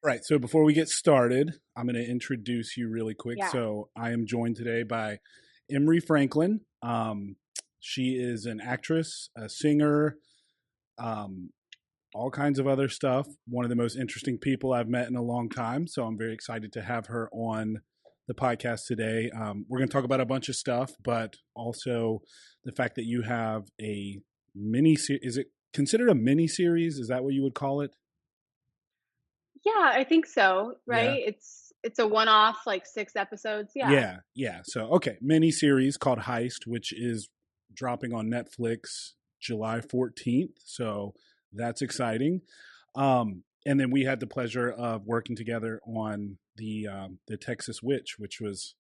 Right. So before we get started, I'm going to introduce you really quick. Yeah. So I am joined today by Emree Franklin. She is an actress, a singer, um, all kinds of other stuff. One of the most interesting people I've met in a long time. So I'm very excited to have her on the podcast today. We're going to talk about a bunch of stuff, but also the fact that you have a mini. Is it considered a mini series? Is that what you would call it? Yeah, I think so, Yeah. right? It's a one-off, like 6 episodes. Yeah. Yeah, yeah. So, okay, mini series called Heist, which is dropping on Netflix July 14th. So that's exciting. And then we had the pleasure of working together on the Texas Witch, which was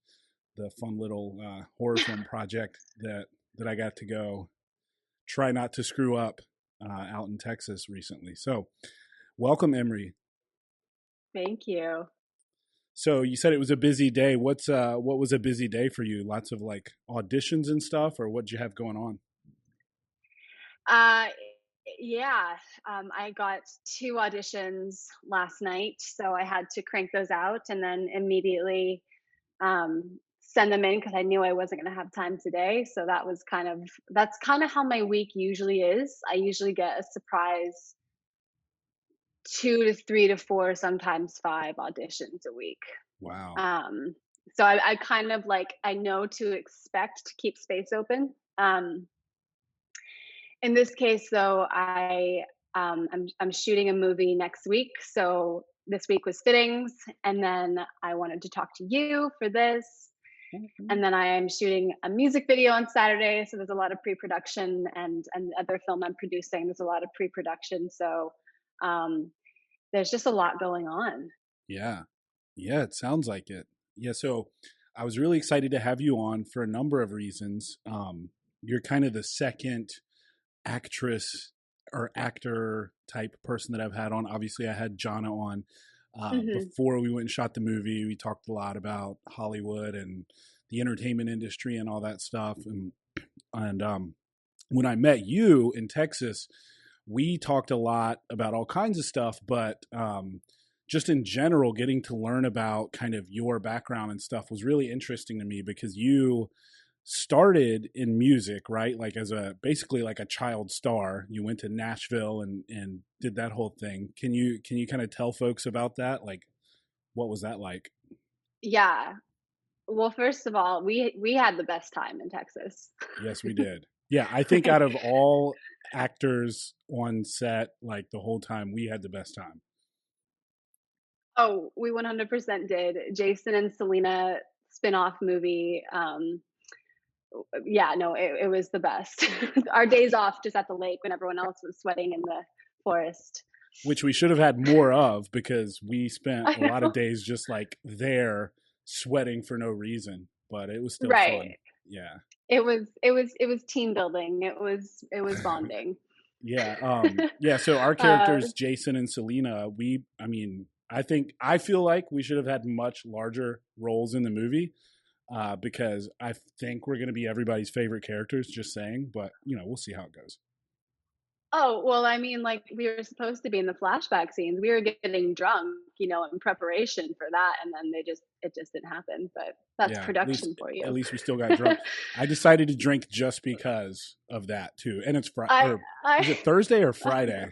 the fun little horror film project that I got to go try not to screw up out in Texas recently. So, welcome, Emery. Thank you. So you said it was a busy day. What was a busy day for you? Lots of like auditions and stuff, or what did you have going on? Uh, yeah, I got 2 auditions last night, so I had to crank those out and then immediately, send them in because I knew I wasn't gonna have time today, so that's kinda how my week usually is. I usually get a surprise 2 to 3 to 4, sometimes 5 auditions a week. Wow. Um, so I kind of like I know to expect to keep space open. In this case, though, I'm shooting a movie next week, so this week was fittings, and then I wanted to talk to you for this, and then I am shooting a music video on Saturday. So there's a lot of pre-production, and other film I'm producing. There's a lot of pre-production, so um, there's just a lot going on. Yeah. Yeah, it sounds like it. Yeah, so I was really excited to have you on for a number of reasons. You're kind of the second actress or actor type person that I've had on. Obviously, I had Jana on Hmm. before we went and shot the movie. We talked a lot about Hollywood and the entertainment industry and all that stuff. And when I met you in Texas, we talked a lot about all kinds of stuff, but just in general, getting to learn about kind of your background and stuff was really interesting to me because you started in music, right? Like as a basically like a child star. You went to Nashville and did that whole thing. Can you kind of tell folks about that? Like what was that like? Yeah. Well, first of all, we had the best time in Texas. Yes, we did. Yeah, I think out of all actors on set, like the whole time, we had the best time. Oh, we 100% did. Jason and Selena spin-off movie. Yeah, no, it was the best. Our days off just at the lake when everyone else was sweating in the forest. Which we should have had more of because we spent I a lot of know. days just like there sweating for no reason, but it was still fun. Right. Yeah. It was team building. It was bonding. Yeah. Yeah. So our uh, characters, Jason and Selena, I mean, I feel like we should have had much larger roles in the movie because I think we're going to be everybody's favorite characters, just saying, but we'll see how it goes. oh, well, I mean, like we were supposed to be in the flashback scenes. We were getting drunk, in preparation for that, and then it just didn't happen. But that's Yeah. production for At you. least we still got drunk. I decided to drink just because of that too. And it's Friday, I or I is it Thursday or I know. Friday?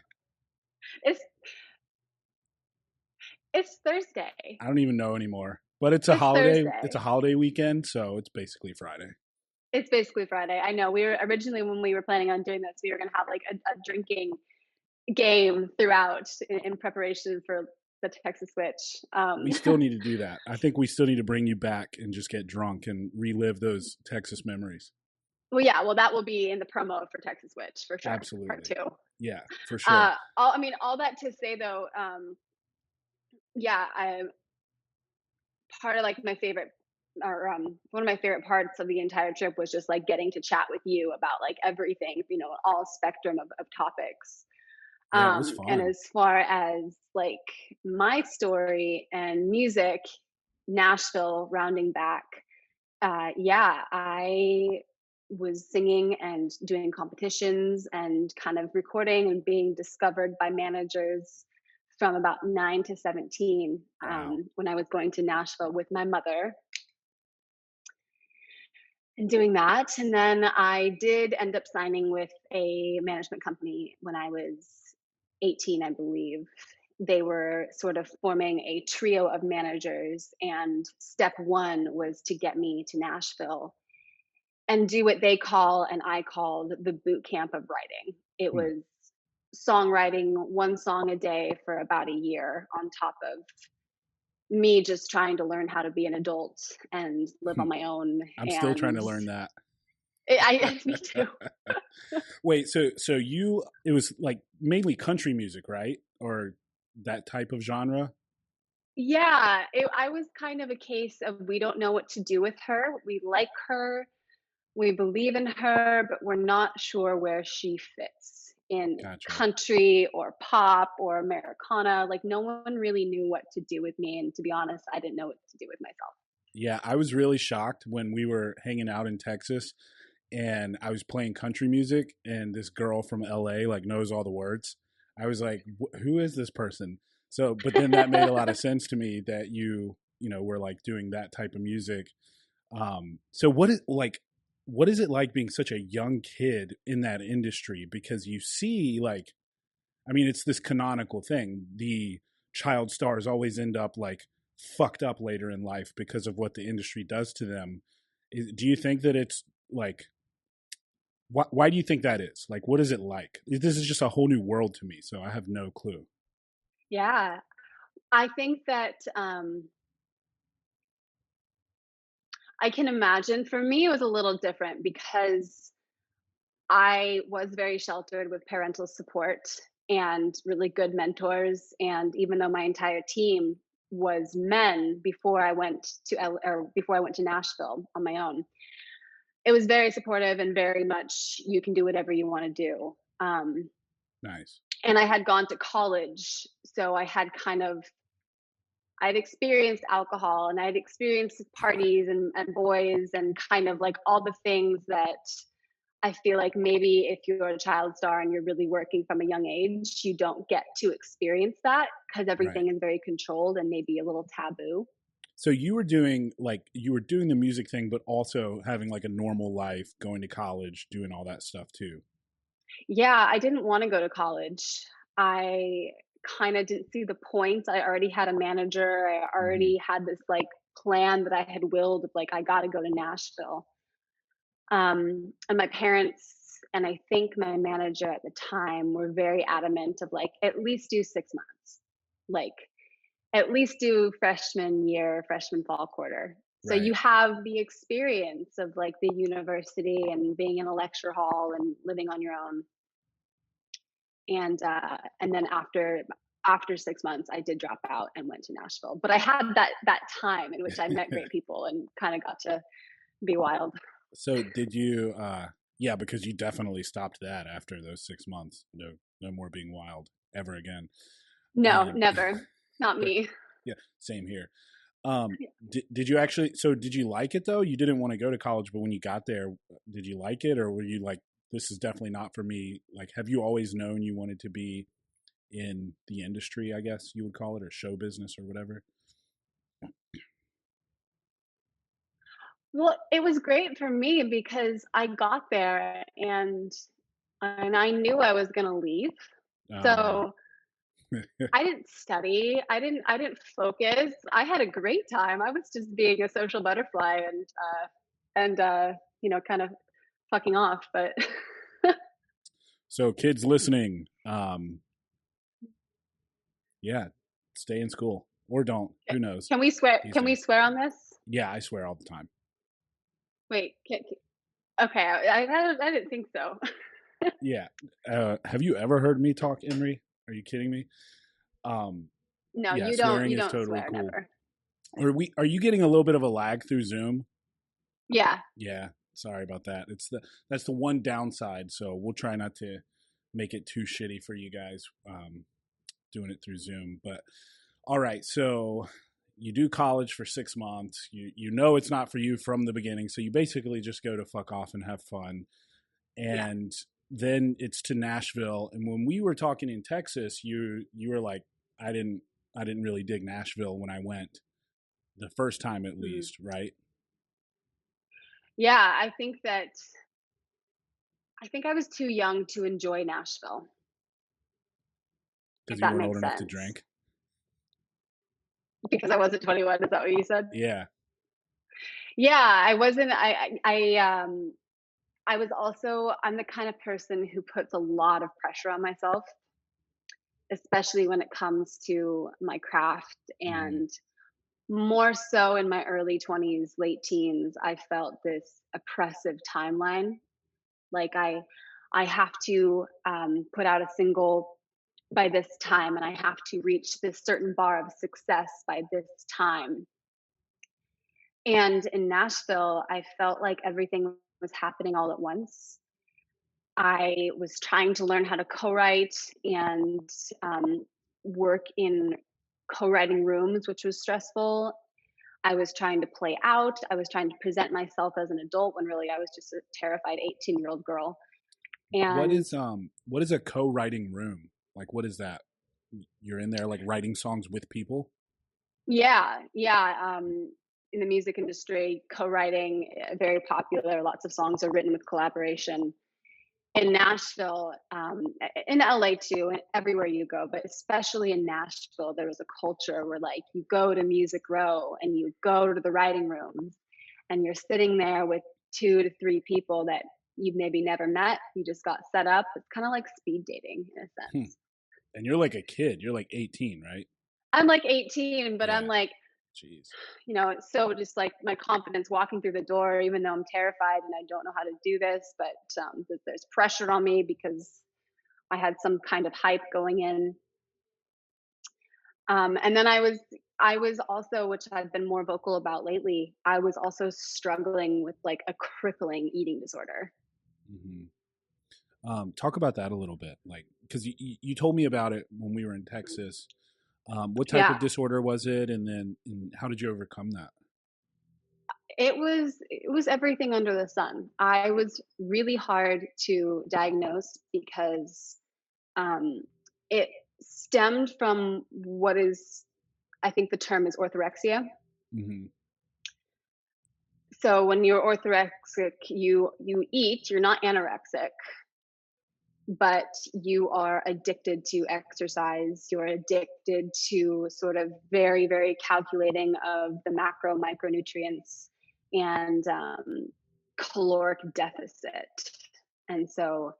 It's it's Thursday. I don't even know anymore. But it's a It's holiday. It's a Thursday. holiday weekend, so it's basically Friday. It's basically Friday. I know. We were originally when we were planning on doing this, we were gonna have like a drinking game throughout in preparation for the Texas Switch. We still need to do that. I think we still need to bring you back and just get drunk and relive those Texas memories. Well, yeah. Well, that will be in the promo for Texas Witch for sure. Part Absolutely. two. Yeah, for sure. I mean, all that to say though, yeah, I part of like my favorite or one of my favorite parts of the entire trip was just like getting to chat with you about like everything, all spectrum of topics. Yeah, it was And fun. as far as like my story and music, Nashville rounding back, yeah, I was singing and doing competitions and kind of recording and being discovered by managers from about 9 to 17, Wow. when I was going to Nashville with my mother and doing that. And then I did end up signing with a management company when I was 18, I believe. They were sort of forming a trio of managers, and step one was to get me to Nashville and do what they call and I called the boot camp of writing. It Hmm. was songwriting one song a day for about a year, on top of me just trying to learn how to be an adult and live on Hmm. my own. I'm still trying And to learn that. me too. Wait, so you it was like mainly country music, right? Or that type of genre? Yeah, I was kind of a case of we don't know what to do with her. We like her, we believe in her, but we're not sure where she fits in Gotcha. country or pop or Americana. Like, no one really knew what to do with me. And to be honest, I didn't know what to do with myself. Yeah, I was really shocked when we were hanging out in Texas and I was playing country music and this girl from LA like knows all the words. I was like, who is this person? So, but then that made a lot of sense to me that you were like doing that type of music. So what is it like being such a young kid in that industry? Because you see, like, I mean, it's this canonical thing. The child stars always end up like fucked up later in life because of what the industry does to them. Do you think that it's like, why do you think that is? Like, what is it like? This is just a whole new world to me, so I have no clue. Yeah, I think that I can imagine for me it was a little different because I was very sheltered with parental support and really good mentors. And even though my entire team was men before I went to or before I went to Nashville on my own, it was very supportive and very much you can do whatever you want to do. Nice. And I had gone to college, so I'd experienced alcohol and I'd experienced parties and boys and kind of like all the things that I feel like maybe if you're a child star and you're really working from a young age, you don't get to experience that because Right. everything is very controlled and maybe a little taboo. So you were doing the music thing, but also having like a normal life, going to college, doing all that stuff too. Yeah, I didn't want to go to college. I kind of didn't see the point. I already had a manager. I Hmm. already had this like plan that I had willed of like I got to go to Nashville. And my parents and I think my manager at the time were very adamant of like at least do 6 months, like at least do freshman year, freshman fall quarter. So Right. you have the experience of like the university and being in a lecture hall and living on your own. And then after 6 months, I did drop out and went to Nashville. But I had that time in which I met great people and kind of got to be wild. So did you yeah, because you definitely stopped that after those 6 months. No more being wild ever again. No, Um never. Not me. yeah, same here. Did you actually did you like it though? You didn't want to go to college, but when you got there, did you like it or were you like this is definitely not for me? Like have you always known you wanted to be in the industry, I guess you would call it, or show business or whatever? Well, it was great for me because I got there and I knew I was gonna leave. Oh no. So I didn't study. I didn't focus. I had a great time. I was just being a social butterfly and kind of fucking off. But So kids listening, yeah, stay in school or don't. Who knows can we swear? these Can we days? swear on this? Yeah, I swear all the time. Wait. Okay. I didn't think so. Yeah. Have you ever heard me talk, Emree? Are you kidding me? Um, No, yeah, you don't. swearing You is don't totally swear. cool. Never. Are you getting a little bit of a lag through Zoom? Yeah. Yeah, sorry about that. That's the one downside. So we'll try not to make it too shitty for you guys doing it through Zoom. But all right, so you do college for 6 months. You know it's not for you from the beginning. So you basically just go to fuck off and have fun. Yeah. And then it's to Nashville. And when we were talking in Texas, you were like I didn't I didn't really dig Nashville when I went the first time at Mm. least, right? Yeah, I think I was too young to enjoy Nashville, if Because you that weren't old makes enough to sense. drink. Because I wasn't 21, is that what you said? Yeah. Yeah, I wasn't I was also I'm the kind of person who puts a lot of pressure on myself, especially when it comes to my craft, Hmm. and more so in my early 20s, late teens, I felt this oppressive timeline. Like I have to put out a single by this time, and I have to reach this certain bar of success by this time. And in Nashville, I felt like everything was happening all at once. I was trying to learn how to co-write and um, work in co-writing rooms, which was stressful. I was trying to play out. I was trying to present myself as an adult when really I was just a terrified 18-year-old girl. And What is a co-writing room? Like what is that? You're in there like writing songs with people? yeah, yeah. In the music industry, co-writing very popular. Lots of songs are written with collaboration. In Nashville, in LA too, and everywhere you go, but especially in Nashville, there was a culture where like you go to Music Row and you go to the writing rooms, and you're sitting there with 2 to 3 people that you've maybe never met. You just got set up. It's kind of like speed dating in a Hmm. sense. And you're like a kid. You're like 18, right? I'm like 18, but I'm Yeah. like, Jeez. it's so just like my confidence walking through the door, even though I'm terrified and I don't know how to do this, but there's pressure on me because I had some kind of hype going in. And then I was also, which I've been more vocal about lately, I was also struggling with like a crippling eating disorder. Hmm. Talk about that a little bit, like because you told me about it when we were in Texas. What type Yeah, of disorder was it, and how did you overcome that? it was everything under the sun. I was really hard to diagnose because um, it stemmed from what is, I think the term is orthorexia. Hmm. So when you're orthorexic, you eat, you're not anorexic, but you are addicted to exercise. You're addicted to sort of very, very calculating of the macro micronutrients and caloric deficit. And so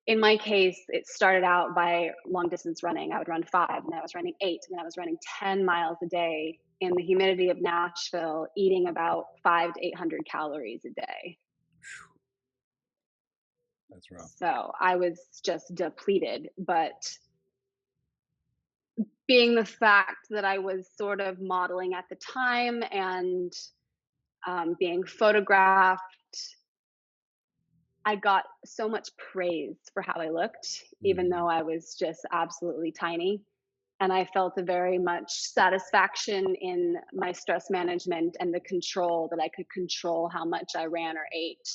in my case, it started out by long distance running. I would run 5, and I was running 8, and then I was running 10 miles a day in the humidity of Nashville, eating about 5 to 800 calories a day. That's rough. So I was just depleted. But being the fact that I was sort of modeling at the time and being photographed, I got so much praise for how I looked, even Hmm. though I was just absolutely tiny. And I felt a very much satisfaction in my stress management and the control that I could control how much I ran or ate.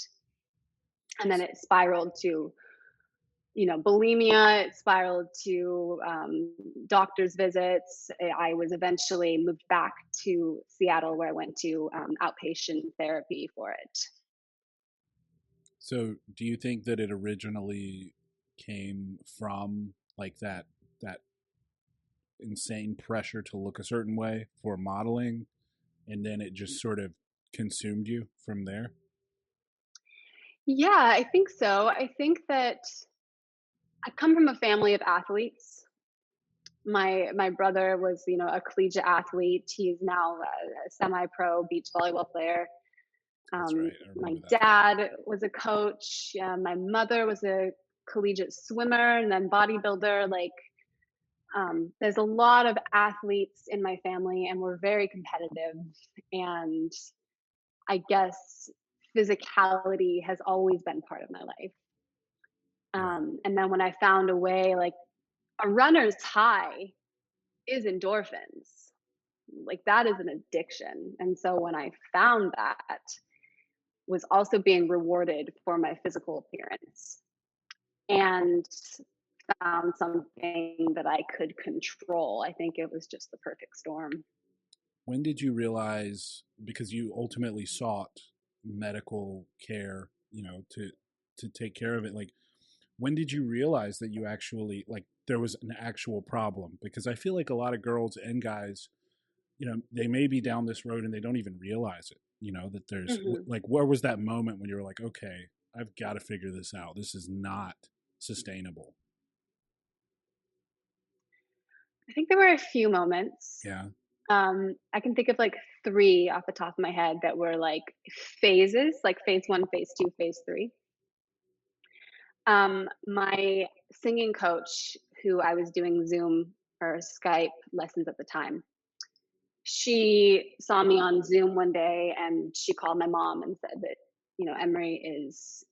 And then it spiraled to bulimia. It spiraled to doctor's visits. I was eventually moved back to Seattle, where I went to outpatient therapy for it. So, do you think that it originally came from like that insane pressure to look a certain way for modeling, and then it just sort of consumed you from there? Yeah, I think so. I think that I come from a family of athletes. My brother was, a collegiate athlete. He's now a semi-pro beach volleyball player. That's right. I My remember that. dad was a coach. My mother was a collegiate swimmer and then bodybuilder. Like, there's a lot of athletes in my family, and we're very competitive. And I guess physicality has always been part of my life. Yeah. And then when I found a way, like a runner's high is endorphins. Like that is an addiction. And so when I found that, was also being rewarded for my physical appearance. And found something that I could control. I think it was just the perfect storm. When did you realize, because you ultimately sought medical care, to take care of it, like when did you realize that you actually, like, there was an actual problem? Because I feel like a lot of girls and guys, they may be down this road and they don't even realize it, that there's Hmm. like, where was that moment when you were like, okay, I've got to figure this out. This is not sustainable. I think there were a few moments. Yeah. I can think of like three off the top of my head that were like phases, like phase one, phase two, phase three. My singing coach, who I was doing Zoom or Skype lessons at the time, she saw me on Zoom one day and she called my mom and said that, Emree is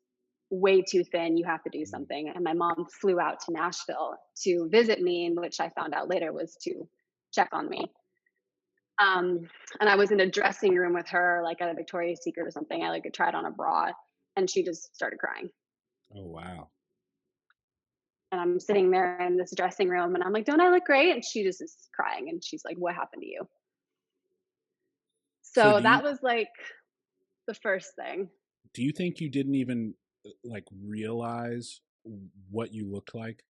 way too thin. You have to do Mm. something. And my mom flew out to Nashville to visit me, and which I found out later was to check on me. Um, and I was in a dressing room with her, like at a Victoria's Secret or something. I like tried on a bra, and she just started crying. Oh, wow. And I'm sitting there in this dressing room, and I'm like, "Don't I look great?" And she just is crying, and she's like, "What happened to you?" So So that was like the first thing. do you think you didn't even like realize what you looked like?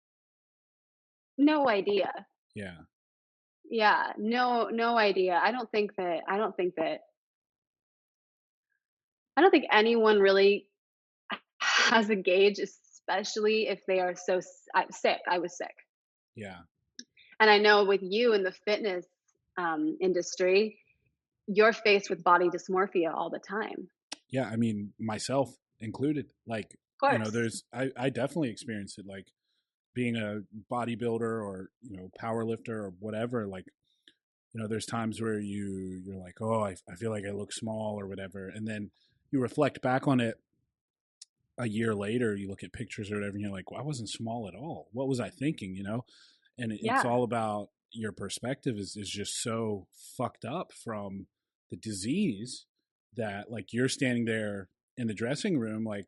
No idea. Yeah. Yeah, no idea. I don't think anyone really has a gauge, especially if they are sick. I was sick. Yeah. And I know with you in the fitness industry, you're faced with body dysmorphia all the time. Yeah, I mean, myself included. Like, Of course. I definitely experienced it. Like being a bodybuilder or power lifter or whatever. Like, there's times where you're like, oh, I feel like I look small or whatever, and then you reflect back on it a year later. You look at pictures or whatever, and you're like, well, I wasn't small at all. What was I thinking? And it's Yeah, all about your perspective is just so fucked up from the disease that, like, you're standing there in the dressing room like,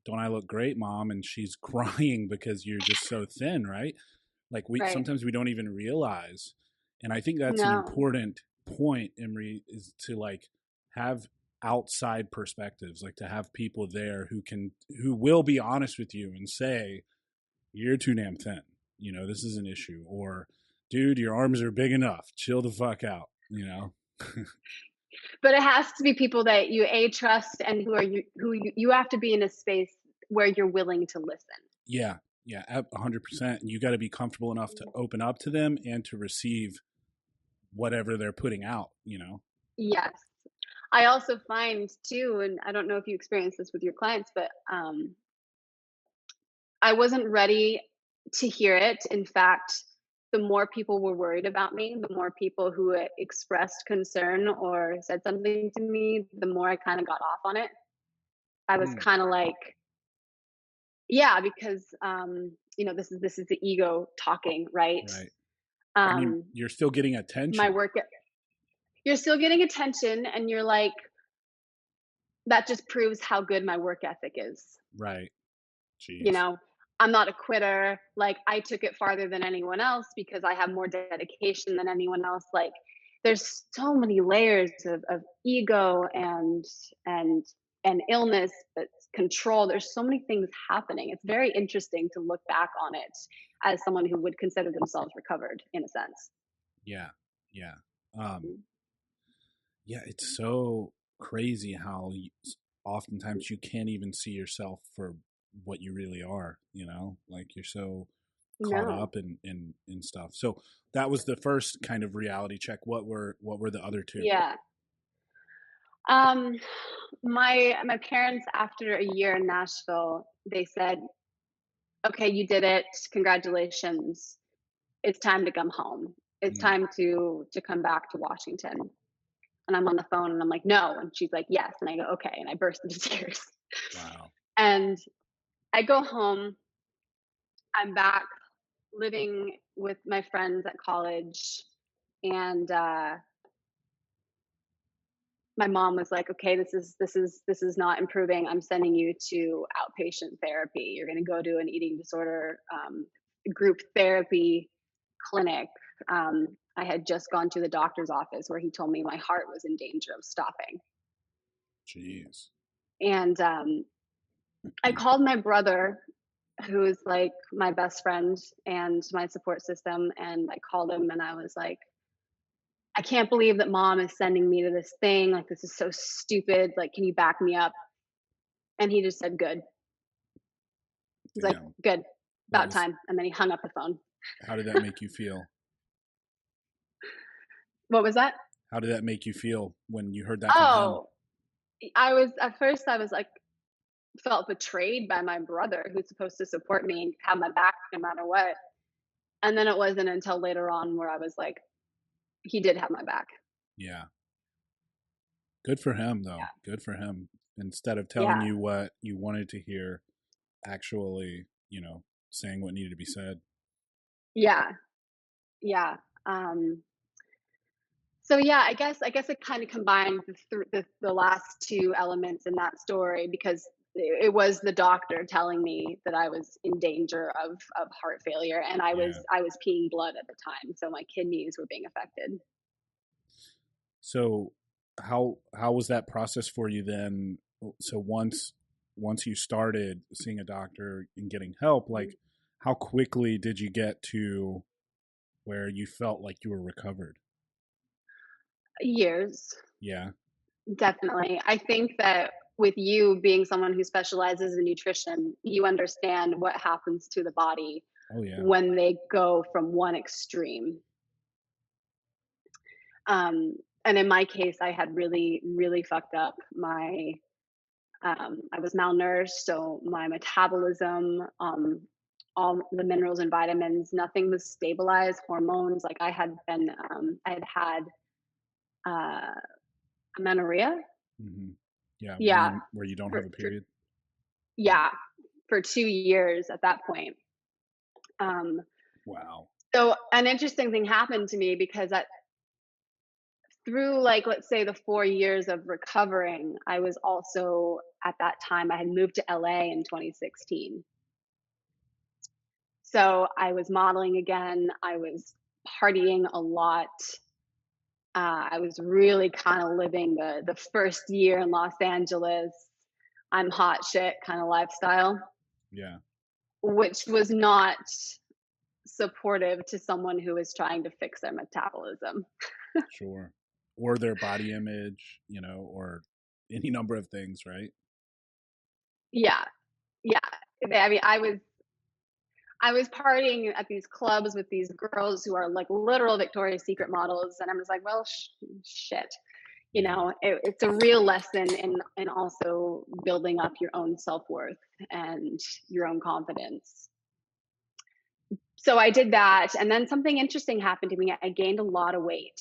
don't I look great, mom? And she's crying because you're just so thin, right? Like, we right. sometimes we don't even realize. And I think that's an No. important point, Emree, is to like have outside perspectives, like to have people there who will be honest with you and say, you're too damn thin. This is an issue. Or, dude, your arms are big enough. Chill the fuck out. But it has to be people that you trust and who you have to be in a space where you're willing to listen. Yeah. Yeah. 100%. And you got to be comfortable enough to open up to them and to receive whatever they're putting out. Yes. I also find too, and I don't know if you experience this with your clients, but I wasn't ready to hear it. In fact, the more people were worried about me, the more people who expressed concern or said something to me, the more I kind of got off on it. I was Mm, kind of like, yeah, because this is the ego talking, right? right. I mean, Um, you're still getting my attention. work, you're still getting attention, and you're like, that just proves how good my work ethic is. Right. You Jeez. know, I'm not a quitter. Like, I took it farther than anyone else because I have more dedication than anyone else. Like, there's so many layers of ego and and illness, but control. There's so many things happening. It's very interesting to look back on it as someone who would consider themselves recovered in a sense. Yeah. Yeah. Yeah, it's so crazy how oftentimes you can't even see yourself for what you really are. Like, you're so caught No. up in stuff. So that was the first kind of reality check. What were the other two? Yeah. Um, my parents, after a year in Nashville, they said, "Okay, you did it. Congratulations. It's time to come home. It's Mm, time to come back to Washington." And I'm on the phone and I'm like, "No." And she's like, "Yes." And I go, "Okay." And I burst into tears. wow. And I go home. I'm back living with my friends at college. And my mom was like, "Okay, this is not improving. I'm sending you to outpatient therapy. You're going to go to an eating disorder group therapy clinic. I had just gone to the doctor's office where he told me my heart was in danger of stopping. Jeez. And I called my brother, who is like my best friend and my support system. And I called him and I was like, I can't believe that mom is sending me to this thing. Like, this is so stupid. Like, can you back me up? And he just said, good. He's like, Damn. good, What about was, time. And then he hung up the phone. how did that make you feel? What was that? How did that make you feel when you heard that from him? Oh, I was at first, I was like, felt betrayed by my brother who's supposed to support me and have my back no matter what. And then it wasn't until later on where I was like, he did have my back. Yeah. Good for him, though. Good for him. Instead of telling Yeah. you what you wanted to hear, actually, saying what needed to be said. Yeah. Yeah. So yeah, I guess it kind of combined the last two elements in that story, because it was the doctor telling me that I was in danger of heart failure, and Yeah. I was peeing blood at the time, so my kidneys were being affected. So how was that process for you then? So once you started seeing a doctor and getting help, like how quickly did you get to where you felt like you were recovered? Years, Yeah. definitely. I think that with you being someone who specializes in nutrition, you understand what happens to the body Oh yeah. when they go from one extreme. And in my case, I had really, really fucked up my. I was malnourished, so my metabolism, all the minerals and vitamins, nothing was stabilized. Hormones, like I had had amenorrhea. Hmm. Yeah, Yeah, where you don't have for, a for period. Yeah. yeah, for 2 years at that point. Um, Wow. so an interesting thing happened to me, because through, like, let's say the 4 years of recovering, I was also, at that time I had moved to LA in 2016. So I was modeling again. I was partying a lot. I was really kind of living the first year in Los Angeles, I'm hot shit kind of lifestyle, Yeah. which was not supportive to someone who is trying to fix their metabolism. Sure. Or their body image, or any number of things, right? Yeah, yeah. I mean, I was partying at these clubs with these girls who are like literal Victoria's Secret models, and I'm just like, well, shit. Yeah. It's a real lesson in also building up your own self worth and your own confidence. So I did that, and then something interesting happened to me. I gained a lot of weight.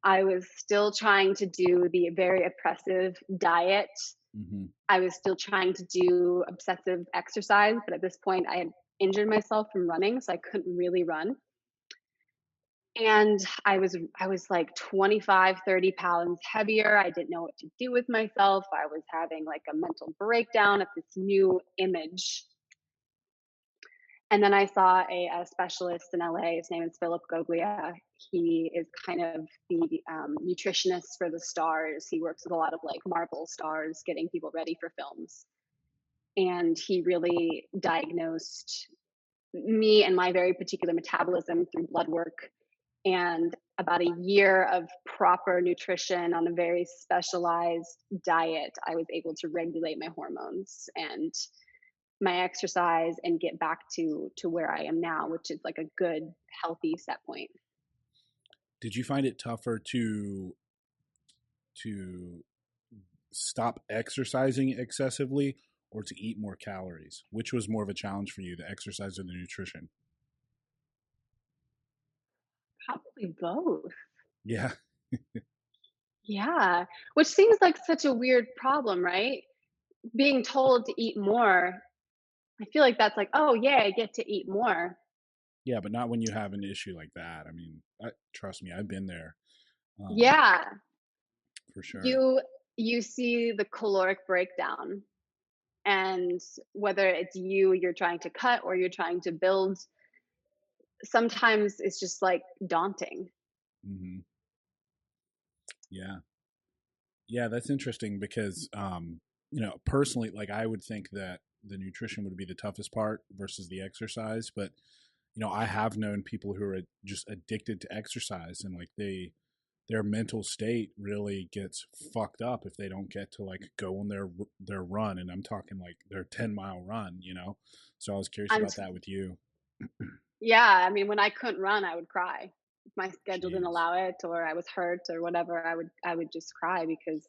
I was still trying to do the very oppressive diet. Hmm. I was still trying to do obsessive exercise, but at this point, I had injured myself from running, so I couldn't really run. And I was like 25, 30 pounds heavier. I didn't know what to do with myself. I was having like a mental breakdown at this new image. And then I saw a specialist in LA. His name is Philip Goglia. He is kind of the nutritionist for the stars. He works with a lot of like Marvel stars, getting people ready for films. And he really diagnosed me and my very particular metabolism through blood work, and about a year of proper nutrition on a very specialized diet, I was able to regulate my hormones and my exercise and get back to where I am now, which is like a good, healthy set point. Did you find it tougher to stop exercising excessively or to eat more calories? Which was more of a challenge for you, the exercise or the nutrition? Probably both. Yeah. Yeah. Which seems like such a weird problem, right? Being told to eat more, I feel like that's like, oh, yeah, I get to eat more. Yeah, but not when you have an issue like that. I mean, trust me, I've been there, um, Yeah. for sure. You you see the caloric breakdown. And whether it's you're trying to cut or you're trying to build, sometimes it's just like daunting. Hmm. Yeah. Yeah, that's interesting because, personally, like I would think that the nutrition would be the toughest part versus the exercise, but I have known people who are just addicted to exercise, and like their mental state really gets fucked up if they don't get to like go on their run, and I'm talking like their 10-mile run. So I was curious I'm about that with you. Yeah, I mean, when I couldn't run, I would cry. If my schedule didn't Jeez. allow it or I was hurt or whatever, I would just cry because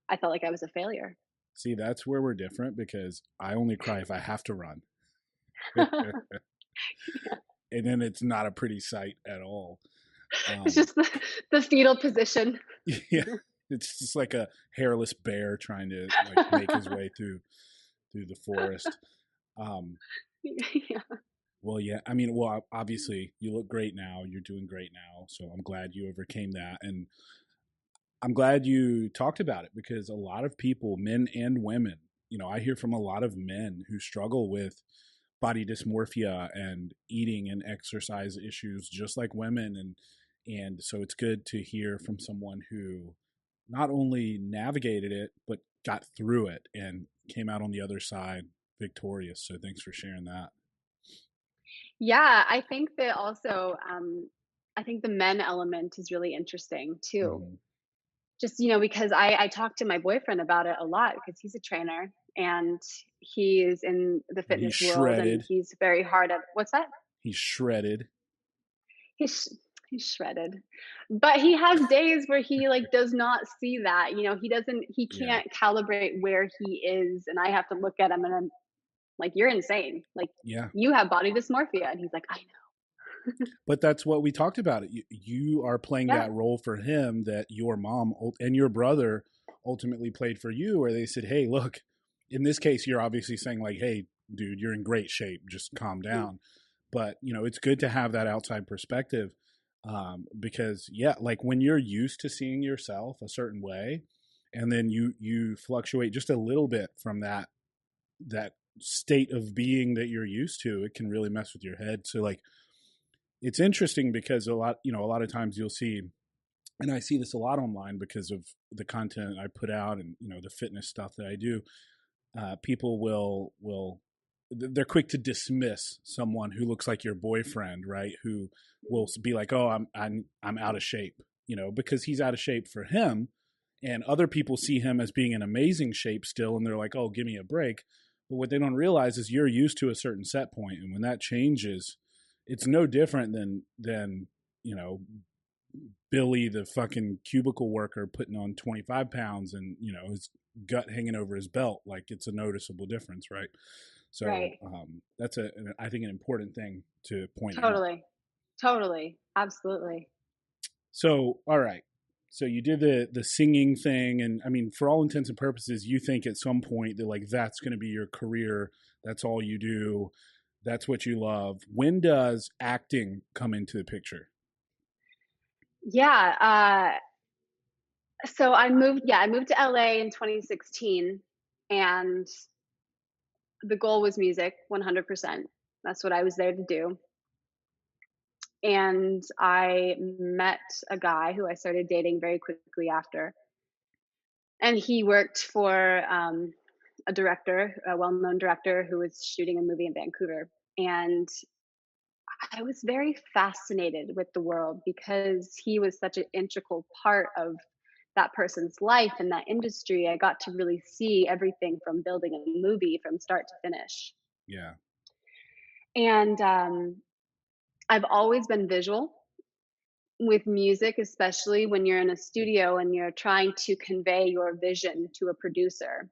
I felt like I was a failure. See, that's where we're different because I only cry if I have to run. And then it's not a pretty sight at all. It's Um, just the fetal position. yeah, it's just like a hairless bear trying to like make his way through the forest. Um, Yeah. well, yeah, I mean, well, obviously you look great now. You're doing great now, so I'm glad you overcame that, and I'm glad you talked about it because a lot of people, men and women, I hear from a lot of men who struggle with body dysmorphia and eating and exercise issues just like women, and so it's good to hear from someone who not only navigated it but got through it and came out on the other side victorious. So thanks for sharing that. Yeah, I think that also, I think the men element is really interesting too. Hmm. Just, because I talk to my boyfriend about it a lot because he's a trainer and he is in the And he's fitness world and shredded. he's very hard at what's that? He's shredded. He's he's shredded. But he has days where he, like, does not see that, he Yeah. can't calibrate where he is, and I have to look at him and I'm like, "You're insane. Like, Yeah. you have body dysmorphia." And he's like, "I know." But that's what we talked about. You are playing Yeah. that role for him that your mom and your brother ultimately played for you, where they said, "Hey, look." In this case, you're obviously saying like, "Hey, dude, you're in great shape. Just calm Mm. down." But it's good to have that outside perspective, because yeah, like when you're used to seeing yourself a certain way, and then you fluctuate just a little bit from that state of being that you're used to, it can really mess with your head. So like it's interesting because a lot of times you'll see, and I see this a lot online because of the content I put out and the fitness stuff that I do. People will they're quick to dismiss someone who looks like your boyfriend, right? Who will be like, "Oh, I'm out of shape," because he's out of shape for him, and other people see him as being in amazing shape still, and they're like, "Oh, give me a break." But what they don't realize is you're used to a certain set point, and when that changes, it's no different than you know Billy, the fucking cubicle worker, putting on 25 pounds and his gut hanging over his belt. Like it's a noticeable difference, right? So Right. that's I think an important thing to point out. Totally. Totally. Absolutely. So all right, so you did the singing thing, and I mean, for all intents and purposes, you think at some point that like that's going to be your career. That's all you do. That's what you love. When does acting come into the picture? Yeah, so I moved to LA in 2016, and the goal was music, 100%. That's what I was there to do. And I met a guy who I started dating very quickly after. And he worked for a director, a well known director who was shooting a movie in Vancouver. And I was very fascinated with the world because he was such an integral part of that person's life in that industry. I got to really see everything from building a movie from start to finish. Yeah. And I've always been visual with music, especially when you're in a studio and you're trying to convey your vision to a producer.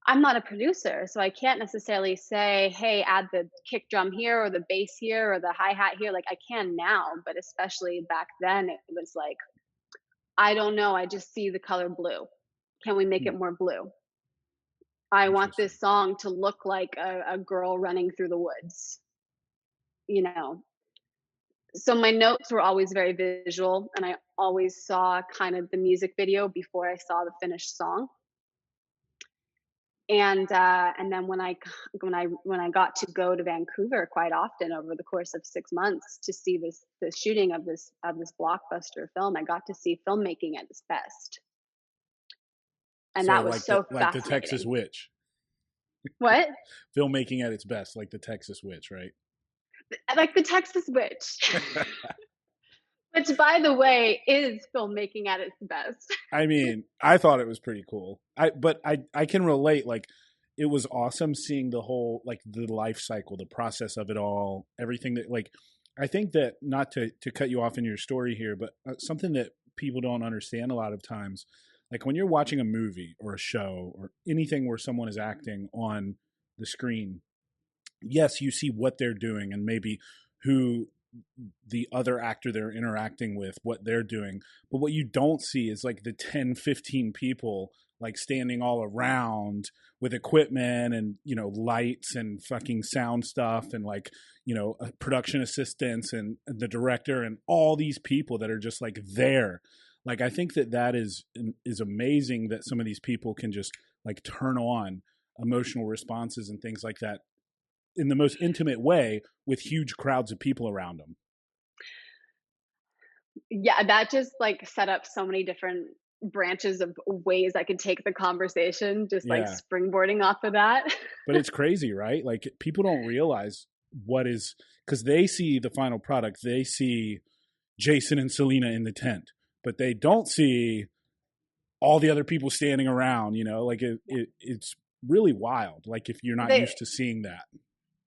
I'm not a producer, so I can't necessarily say, "Hey, add the kick drum here or the bass here or the hi-hat here." Like I can now, but especially back then it was like, I don't know, I just see the color blue. Can we make Hmm. it more blue? I want Interesting. this song to look like a girl running through the woods, you know. So my notes were always very visual and I always saw kind of the music video before I saw the finished song. And then when I got to go to Vancouver quite often over the course of 6 months to see the shooting of this blockbuster film, I got to see filmmaking at its best, and So that was so like the Texas fascinating. Witch, What? filmmaking at its best, like the Texas Witch, right? Like the Texas Witch, which, by the way, is filmmaking at its best. I mean, I thought it was pretty cool. I can relate. Like, it was awesome seeing the whole, like, the life cycle, the process of it all, everything that, like, I think that, not to cut you off in your story here, but something that people don't understand a lot of times, like when you're watching a movie or a show or anything where someone is acting on the screen, yes, you see what they're doing and maybe who the other actor they're interacting with, what they're doing. But what you don't see is like the 10, 15 people like standing all around with equipment and, lights and fucking sound stuff and like, production assistants and the director and all these people that are just like there. Like, I think that is amazing that some of these people can just like turn on emotional responses and things like that in the most intimate way with huge crowds of people around them. Yeah, that just like set up so many different branches of ways I could take the conversation, just like Yeah. springboarding off of that. But it's crazy, right? Like, people don't realize what is, because they see the final product. They see Jason and Selena in the tent, but they don't see all the other people standing around, like it's really wild. Like, if you're not they used to seeing that.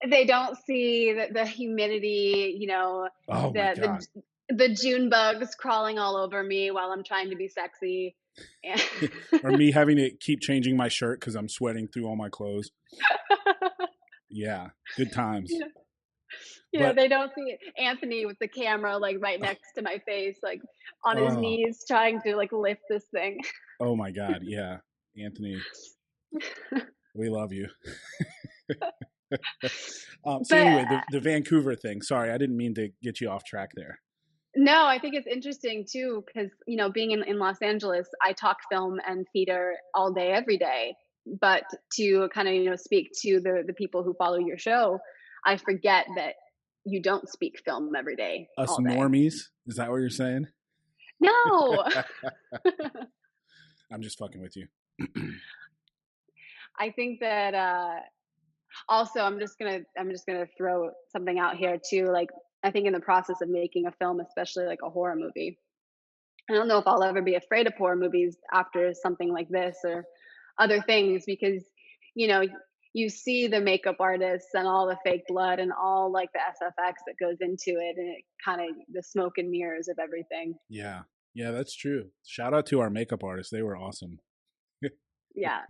they don't see the humidity, Oh my the God. the June bugs crawling all over me while I'm trying to be sexy. And Or me having to keep changing my shirt because I'm sweating through all my clothes. Yeah. Good times. yeah, But, they don't see Anthony with the camera like right next to my face, like on his oh, knees trying to like lift this thing. oh my God. Yeah. Anthony, we love you. So But anyway, the Vancouver thing. Sorry, I didn't mean to get you off track there. no, I think it's interesting too because, being in Los Angeles, I talk film and theater all day, every day. But to kind of, speak to the people who follow your show, I forget that you don't speak film every day, Us all day. normies, is that what you're saying? No, I'm just fucking with you. I think that also I'm just gonna throw something out here too. Like, I think in the process of making a film, especially like a horror movie, I don't know if I'll ever be afraid of horror movies after something like this or other things because, you know, you see the makeup artists and all the fake blood and all like the SFX that goes into it and it kind of the smoke and mirrors of everything. Yeah. Yeah, that's true. Shout out to our makeup artists. They were awesome. Yeah.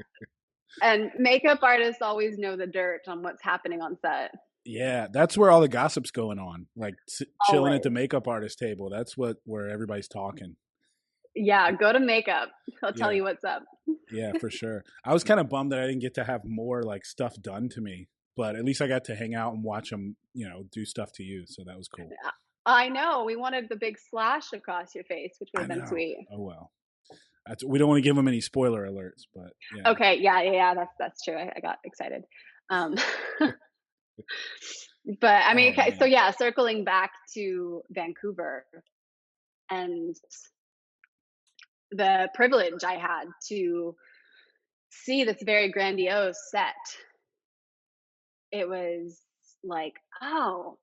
And makeup artists always know the dirt on what's happening on set. Yeah, that's where all the gossip's going on. Like, chilling at the Always. makeup artist table. That's where everybody's talking. Yeah, go to makeup. They'll tell Yeah. you what's up. Yeah, for sure. I was kind of bummed that I didn't get to have more like stuff done to me, but at least I got to hang out and watch them, do stuff to you. So that was cool. I know. We wanted the big slash across your face, which would I have been know. sweet. Oh well. We don't want to give them any spoiler alerts, but yeah. Okay, yeah, that's true. I got excited. Um, but I mean, Oh okay, so man. yeah, circling back to Vancouver and the privilege I had to see this very grandiose set. It was like, oh,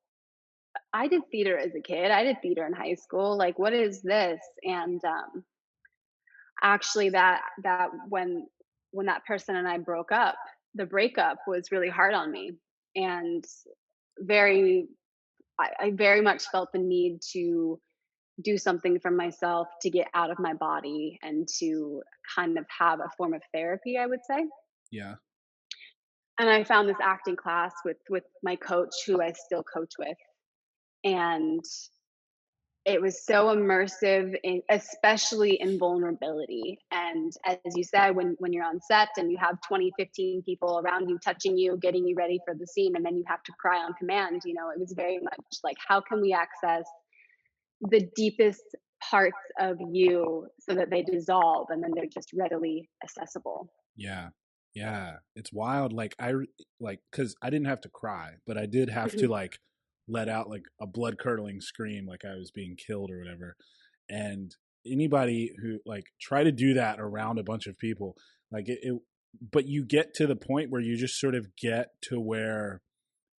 I did theater as a kid. I did theater in high school. Like, what is this? And actually, that when that person and I broke up, the breakup was really hard on me, and very I very much felt the need to do something for myself to get out of my body and to kind of have a form of therapy, I would say. Yeah. And I found this acting class with my coach, who I still coach with, and it was so immersive, especially in vulnerability. And as you said, when you're on set and you have 20, 15 people around you touching you, getting you ready for the scene, and then you have to cry on command, it was very much like, how can we access the deepest parts of you so that they dissolve and then they're just readily accessible? Yeah. Yeah, it's wild. Like because I didn't have to cry, but I did have to Mhm. like let out like a blood curdling scream, like I was being killed or whatever. And anybody who like try to do that around a bunch of people, like but you get to the point where you just sort of get to where,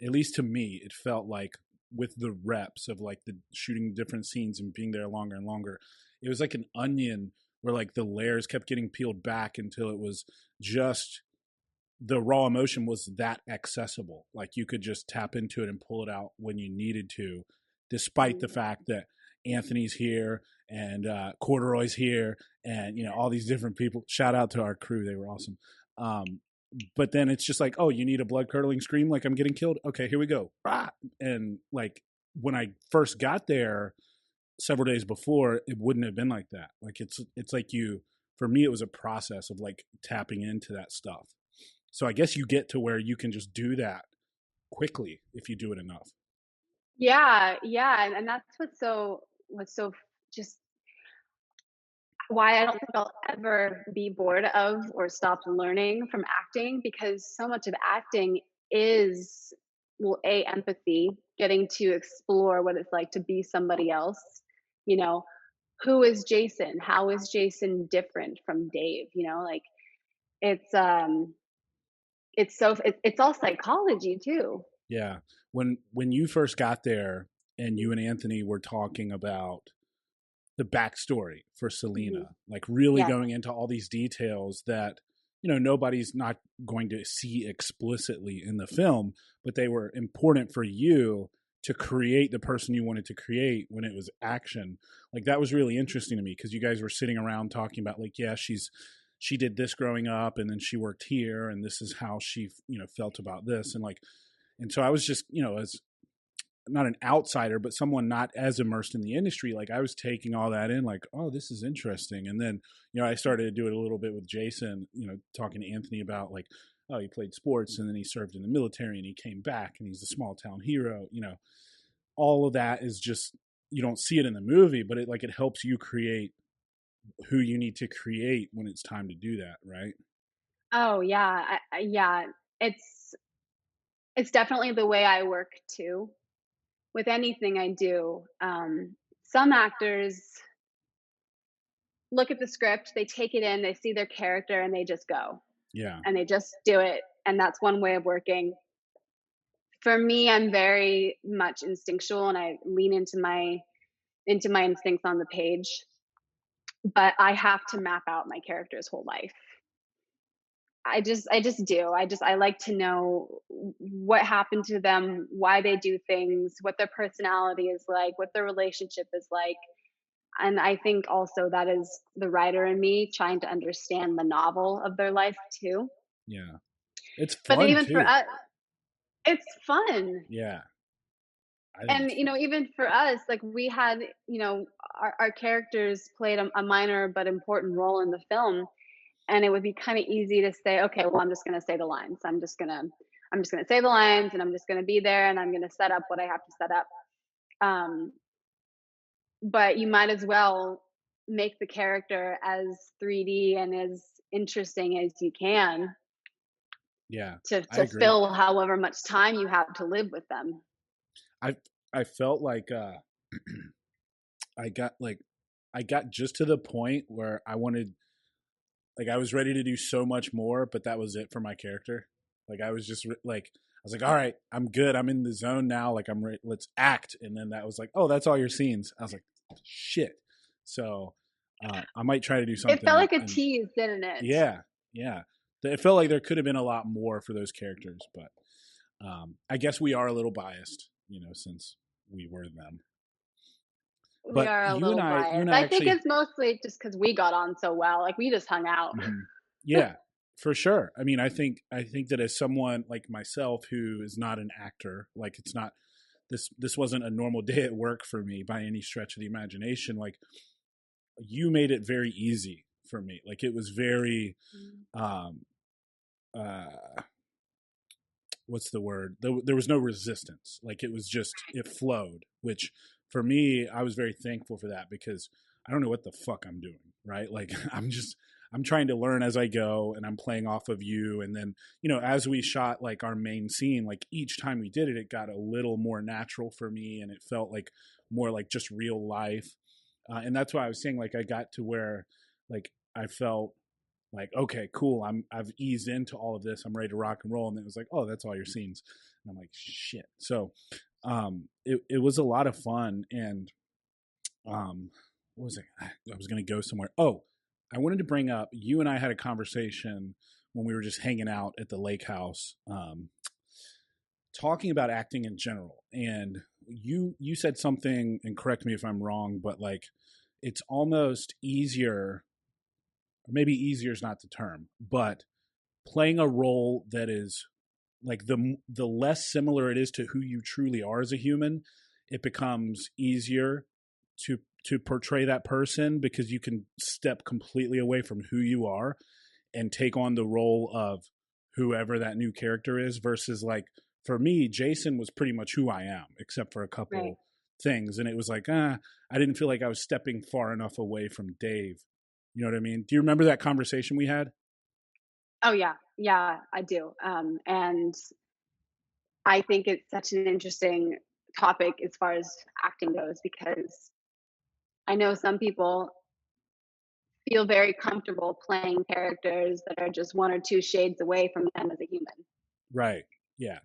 at least to me, it felt like with the reps of like the shooting different scenes and being there longer and longer, it was like an onion where like the layers kept getting peeled back until it was just the raw emotion was that accessible. Like you could just tap into it and pull it out when you needed to, despite the Mhm. fact that Anthony's here and Corduroy's here and all these different people. Shout out to our crew; they were awesome. But then it's just like, oh, you need a blood curdling scream, like I'm getting killed. Okay, here we go. Ah! And like when I first got there, several days before, it wouldn't have been like that. Like it's like you. For me, it was a process of like tapping into that stuff. So I guess you get to where you can just do that quickly if you do it enough. Yeah, yeah, and that's what's so just why I don't think I'll ever be bored of or stop learning from acting, because so much of acting is, well, a empathy, getting to explore what it's like to be somebody else. You know, who is Jason? How is Jason different from Dave? Like it's it's all psychology too. Yeah. When you first got there and you Mhm. and Anthony were talking about the backstory for Mhm. Selena, like really Yeah. going into all these details that nobody's not going to see explicitly in the film, but they were important for you to create the person you wanted to create when it was action. Like that was really interesting to me because you guys were sitting around talking about like, yeah, she did this growing up and then she worked here and this is how she felt about this, and like, and so I was just as not an outsider, but someone not as immersed in the industry, like I was taking all that in, like, oh, this is interesting. And then, I started to do it a little bit with Jason, talking to Anthony about like, oh, he played sports and then he served in the military and he came back and he's a small town hero. All of that is just, you don't see it in the movie, but it helps you create who you need to create when it's time to do that, right? Oh yeah. Yeah. It's it's definitely the way I work too. With anything I do, some actors look at the script, they take it in, they see their character, and they just go Yeah. and they just do it. And that's one way of working. For me, I'm very much instinctual, and I lean into my instincts on the page. But I have to map out my character's whole life. I just do. I like to know what happened to them, why they do things, what their personality is like, what their relationship is like. And I think also that is the writer in me trying to understand the novel of their life too. Yeah. It's But fun even for too. us, it's fun. Yeah. I think And it's fun. even for us, like we had, our characters played a minor but important role in the film, and it would be kind of easy to say, okay, well, I'm just going to say the lines. I'm just going to say the lines, and I'm just going to be there, and I'm going to set up what I have to set up. Um, but you might as well make the character as 3D and as interesting as you can Yeah. to I to agree. fill however much time you have to live with them. I I felt like I got like I got just to the point where I wanted, like, I was ready to do so much more, but that was it for my character. Like I was just like I was like, all right, I'm good. I'm in the zone now. Like I'm ready. Let's act. And then that was like, oh, that's all your scenes. I was like, shit. So I might try to do It felt something. like a And tease, didn't it? yeah, yeah, it felt like there could have been a lot more for those characters, but I guess we are a little biased, since we were them. We But are a you and little I, you and biased. I I think actually, it's mostly just because we got on so well. Like we just hung out. mhm. Yeah, for sure. I mean, I think that as someone like myself who is not an actor, like it's not this wasn't a normal day at work for me by any stretch of the imagination. Like you made it very easy for me. Like it was very, um, uh, what's the word? There was no resistance. Like it was just it flowed. Which for me, I was very thankful for that because I don't know what the fuck I'm doing. Right? Like I'm just I'm trying to learn as I go, and I'm playing off of you. And then, as we shot like our main scene, like each time we did it, it got a little more natural for me, and it felt like more like just real life. And that's why I was saying, like, I got to where like I felt like, okay, cool. I've eased into all of this. I'm ready to rock and roll. And then it was like, oh, that's all your scenes. And I'm like, shit. So it was a lot of fun. And what was it? I was going to go somewhere. Oh, I wanted to bring up, you and I had a conversation when we were just hanging out at the lake house, talking about acting in general. And you said something, and correct me if I'm wrong, but like it's almost easier, maybe easier is not the term, but playing a role that is like the less similar it is to who you truly are as a human, it becomes easier to portray that person, because you can step completely away from who you are and take on the role of whoever that new character is, versus like for me, Jason was pretty much who I am, except for a couple Right. things. And it was like, I didn't feel like I was stepping far enough away from Dave. You know what I mean? Do you remember that conversation we had? Oh yeah, yeah, I do. And I think it's such an interesting topic as far as acting goes, because I know some people feel very comfortable playing characters that are just one or two shades away from them as a human. Right. Yeah.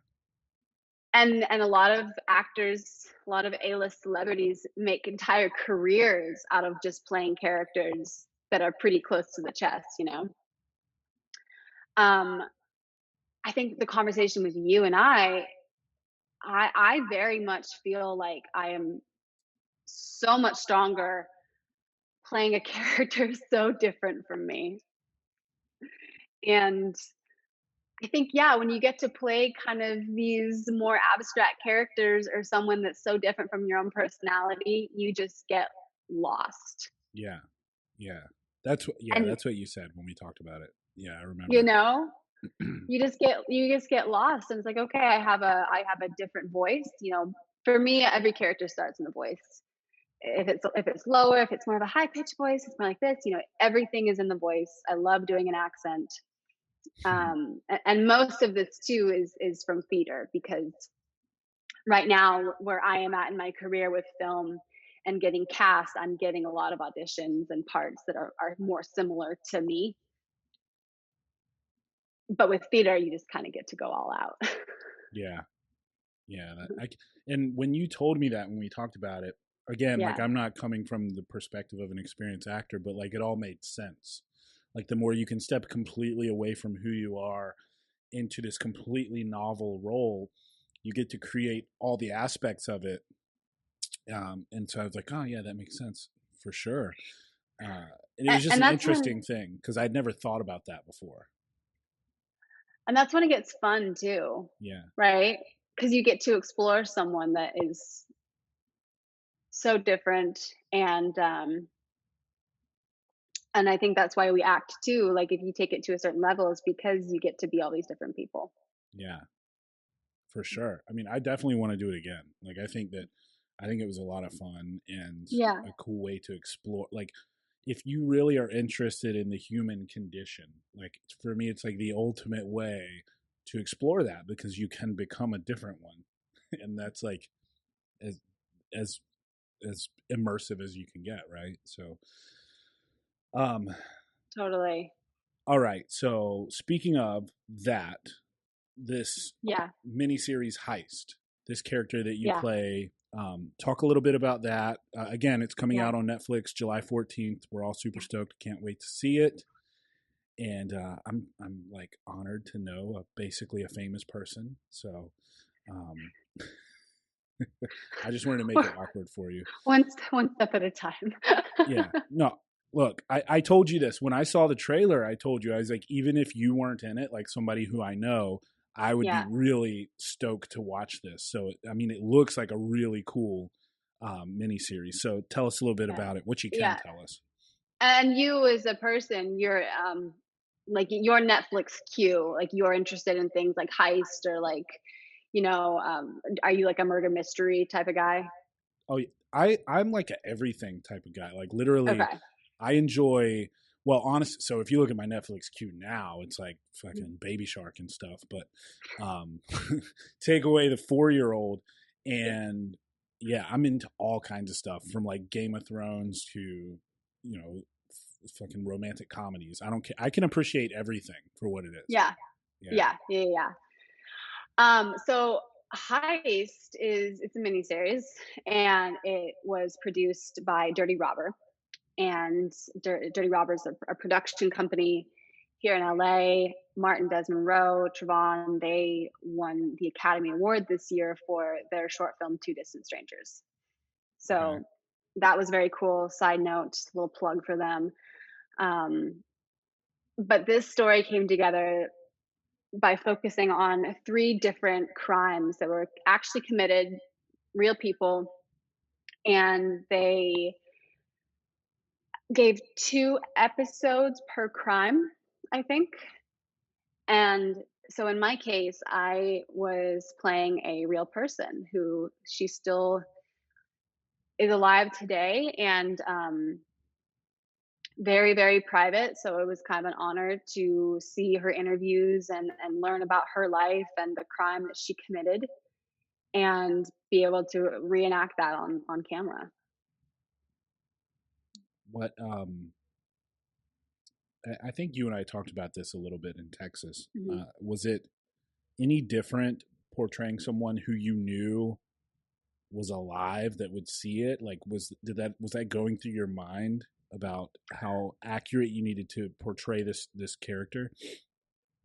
And a lot of actors, a lot of A-list celebrities make entire careers out of just playing characters that are pretty close to the chest, you know. Um, I think the conversation with you and I very much feel like I am so much stronger playing a character so different from me. And I think, yeah, when you get to play kind of these more abstract characters or someone that's so different from your own personality, you just get lost. Yeah. Yeah. Yeah, And that's what you said when we talked about it. Yeah, I you remember. know, you just get lost, and it's like, okay, I have a different voice, you know. For me, every character starts in the voice. If it's lower, if it's more of a high pitched voice, it's more like this, you know. Everything is in the voice. I love doing an accent. And most of this too is from theater, because right now where I am at in my career with film and getting cast, I'm getting a lot of auditions and parts that are more similar to me. But with theater, you just kind of get to go all out. Yeah. Yeah. And when you told me that, when we talked about it, again, like Yeah. I'm not coming from the perspective of an experienced actor, but like it all made sense. Like the more you can step completely away from who you are into this completely novel role, you get to create all the aspects of it. And so I was like, oh yeah, that makes sense for sure. And it was just And an that's when interesting thing because I'd never thought about that before. and that's when it gets fun too, Yeah. right? Because you get to explore someone that is so different. And I think that's why we act too. Like, if you take it to a certain level, it's because you get to be all these different people. Yeah, for sure. I mean, I definitely want to do it again. Like, I think it was a lot of fun and Yeah. a cool way to explore. Like, if you really are interested in the human condition, like for me, it's like the ultimate way to explore that because you can become a different one, and that's like as as as immersive as you can get, right? So, um, Totally. all right. So, speaking of that, this Yeah. miniseries Heist, this character that you Yeah. play. Talk a little bit about that. Again, it's coming Yeah. out on Netflix July 14th. We're all super stoked. Can't wait to see it. And I'm like honored to know basically a famous person. So um, I just wanted to make it awkward for you. One step at a time. Yeah. No, look, I told you this. When I saw the trailer, I told you, I was like, even if you weren't in it, like somebody who I know, I would be Yeah. really stoked to watch this. So, I mean, it looks like a really cool miniseries. So tell us a little bit Yeah. about it, what you can Yeah. tell us. And you as a person, you're like your Netflix queue, like you're interested in things like heist or like, are you like a murder mystery type of guy? Oh, I'm like a everything type of guy. Like literally, Okay. I enjoy Well, honest. So if you look at my Netflix queue now, it's like fucking Baby Shark and stuff. But take away the 4-year-old, and yeah, I'm into all kinds of stuff from like Game of Thrones to fucking romantic comedies. I don't care. I can appreciate everything for what it is. Yeah, Yeah. yeah, yeah, yeah. So Heist it's a miniseries, and it was produced by Dirty Robber, and Dirty Robber's a production company here in LA. Martin Desmond Rowe, Trevon, they won the Academy Award this year for their short film Two Distant Strangers. Okay. So that was very cool. Side note, just a little plug for them. Um, but this story came together by focusing on 3 different crimes that were actually committed, real people, and they gave 2 episodes per crime, I think. And so in my case, I was playing a real person who she still is alive today, and very, very private. So it was kind of an honor to see her interviews and learn about her life and the crime that she committed, and be able to reenact that on camera. What I think you and I talked about this a little bit in Texas. Mhm. Was it any different portraying someone who you knew was alive that would see it? Like, was that going through your mind about how accurate you needed to portray this character?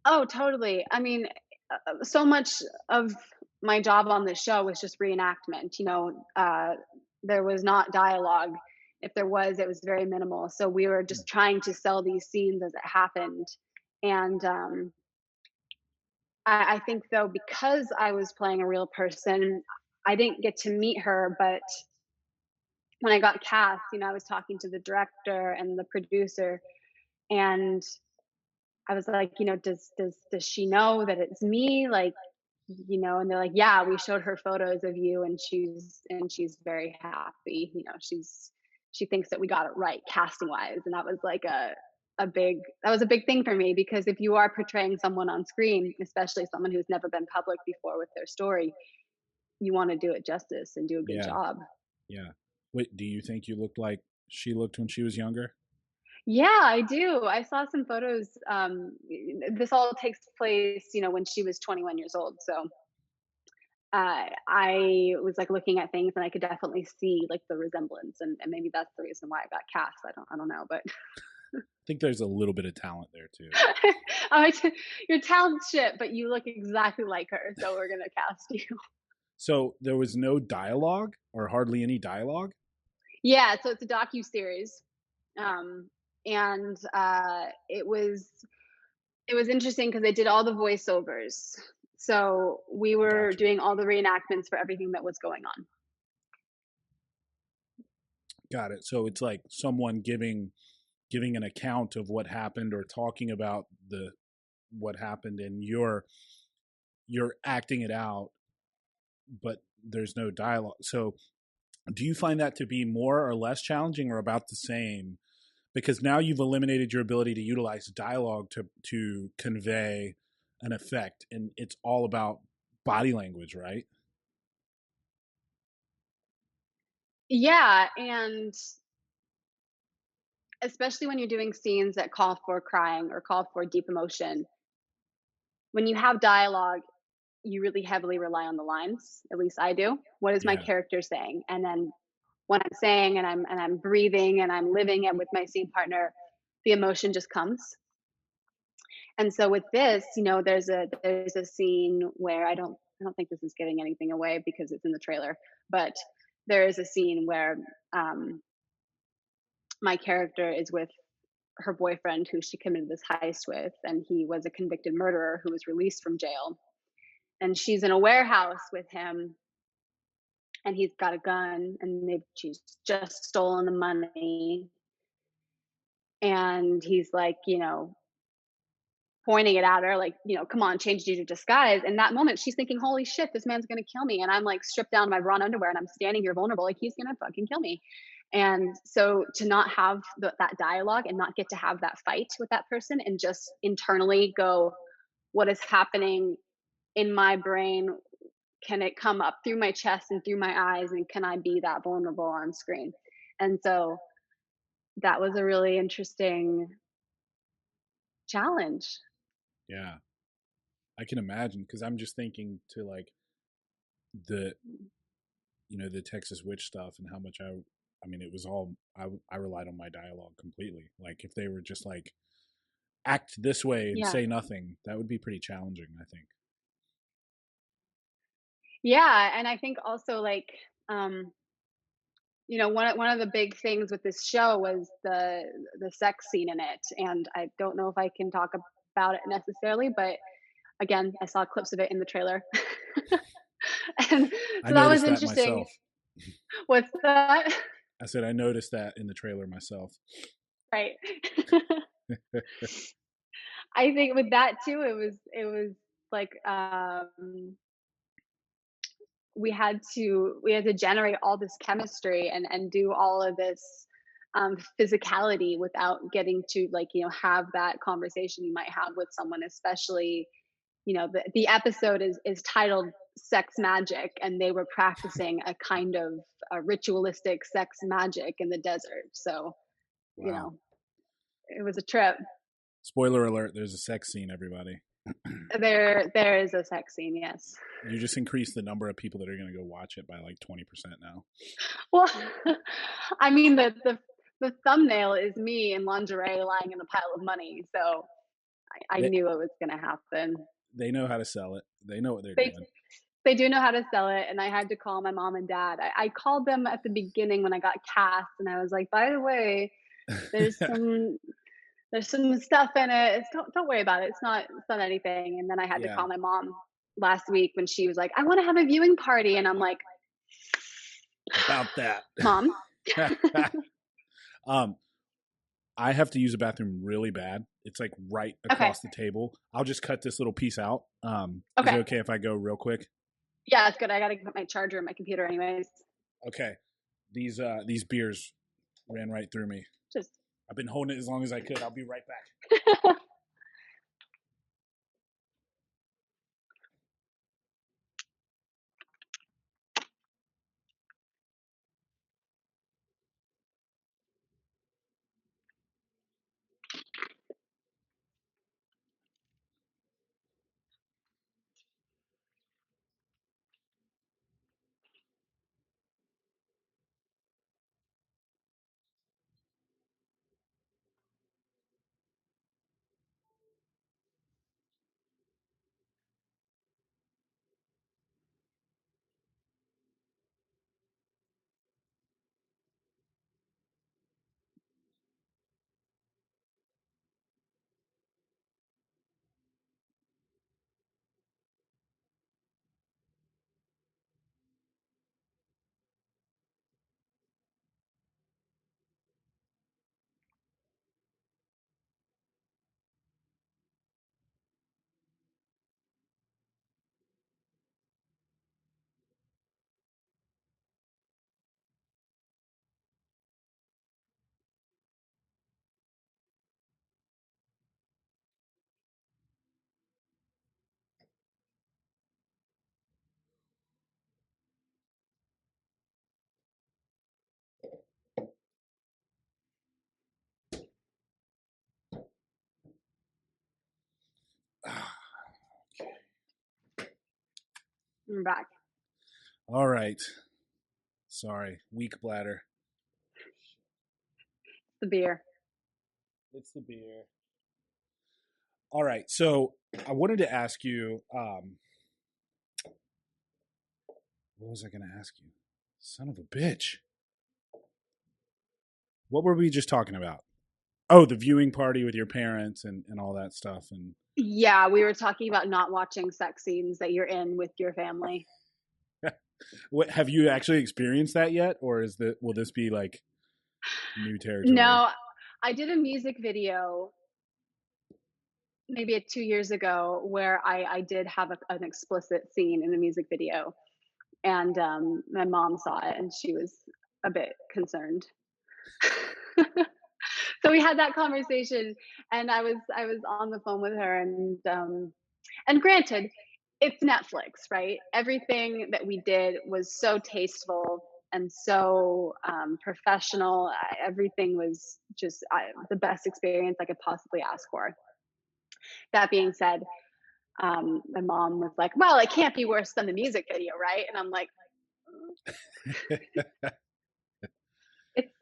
Oh, totally. I mean, so much of my job on this show was just reenactment. There was not dialogue. If there was, it was very minimal. So we were just trying to sell these scenes as it happened. And I think, though, because I was playing a real person, I didn't get to meet her. But when I got cast, I was talking to the director and the producer, and I was like, does she know that it's me? Like, and they're like, yeah, we showed her photos of you, and she's very happy. She thinks that we got it right casting wise, and that was like a big thing for me, because if you are portraying someone on screen, especially someone who's never been public before with their story, you want to do it justice and do a good Yeah, job. yeah. Wait, do you think you looked like she looked when she was younger? Yeah, I do. I saw some photos. This all takes place, when she was 21 years old. So I was like looking at things, and I could definitely see like the resemblance, and maybe that's the reason why I got cast. I don't know, but I think there's a little bit of talent there too. you're talent shit, but you look exactly like her, so we're gonna cast you. So there was no dialogue or hardly any dialogue. Yeah, so it's a docu-series, um, and it was interesting because they did all the voiceovers. So we were Gotcha. doing all the reenactments for everything that was going on. Got it. So it's like someone giving an account of what happened or talking about the what happened, and you're acting it out, but there's no dialogue. So do you find that to be more or less challenging or about the same? Because now you've eliminated your ability to utilize dialogue to convey an effect, and it's all about body language, right? Yeah, and especially when you're doing scenes that call for crying or call for deep emotion, when you have dialogue, you really heavily rely on the lines. At least I do. What is my Yeah. character saying? And then when I'm saying, and I'm breathing and I'm living it with my scene partner, the emotion just comes. And so with this, there's a scene where I don't think this is giving anything away because it's in the trailer, but there is a scene where um, my character is with her boyfriend who she committed this heist with, and he was a convicted murderer who was released from jail. And she's in a warehouse with him, and he's got a gun, and she's just stolen the money. And he's like, pointing it at her, like, come on, change your disguise. And that moment, she's thinking, holy shit, this man's gonna kill me. And I'm like stripped down in my bra and underwear, and I'm standing here vulnerable, like he's gonna fucking kill me. And so to not have that dialogue and not get to have that fight with that person and just internally go, what is happening in my brain? Can it come up through my chest and through my eyes? And can I be that vulnerable on screen? And so that was a really interesting challenge. Yeah, I can imagine because I'm just thinking to like the the Texas witch stuff and how much I mean it was all I relied on my dialogue completely. Like if they were just like act this way and Yeah. say nothing, that would be pretty challenging, I think. Yeah. And I think also like, um, one of the big things with this show was the sex scene in it, and I don't know if I can talk about it necessarily, but again, I saw clips of it in the trailer, and I so that was noticed that interesting. myself. What's that? I said I noticed that in the trailer myself. Right. I think with that too, it was like we had to generate all this chemistry and do all of this physicality without getting to like have that conversation you might have with someone, especially the episode is titled sex magic, and they were practicing a kind of a ritualistic sex magic in the desert. So you Wow. know it was a trip. Spoiler alert, there's a sex scene, everybody. There is a sex scene, yes. You just increased the number of people that are going to go watch it by like 20% now. Well, I mean the thumbnail is me in lingerie lying in a pile of money, so I They knew it was going to happen. they know how to sell it. They know what they're They doing. they do know how to sell it, and I had to call my mom and dad. I called them at the beginning when I got cast, and I was like, by the way, there's some there's some stuff in it. Don't worry about it. It's not anything. And then I had to Yeah, call my mom last week when she was like, I want to have a viewing party, and I'm like, about that. Mom, um, I have to use a bathroom really bad. It's like right okay, across the table. I'll just cut this little piece out. Is it okay, okay if I go real quick? yeah, it's good. I got to put my charger in my computer, anyways. Okay. These beers ran right through me. Just I've been holding it as long as I could. I'll be right back. I'm back. All right. Sorry, weak bladder. The beer. It's the beer. All right. So I wanted to ask you. What was I going to ask you? Son of a bitch. What were we just talking about? Oh, the viewing party with your parents and all that stuff. And Yeah, we were talking about not watching sex scenes that you're in with your family. what have you actually experienced that yet, or will this be like new territory? No, I did a music video maybe 2 years ago where I did have an explicit scene in the music video, and my mom saw it, and she was a bit concerned. So we had that conversation, and I was on the phone with her, and granted, it's Netflix, right? Everything that we did was so tasteful and so professional. Everything was just the best experience I could possibly ask for. That being said, my mom was like, "Well, it can't be worse than the music video, right?" And I'm like, "It's,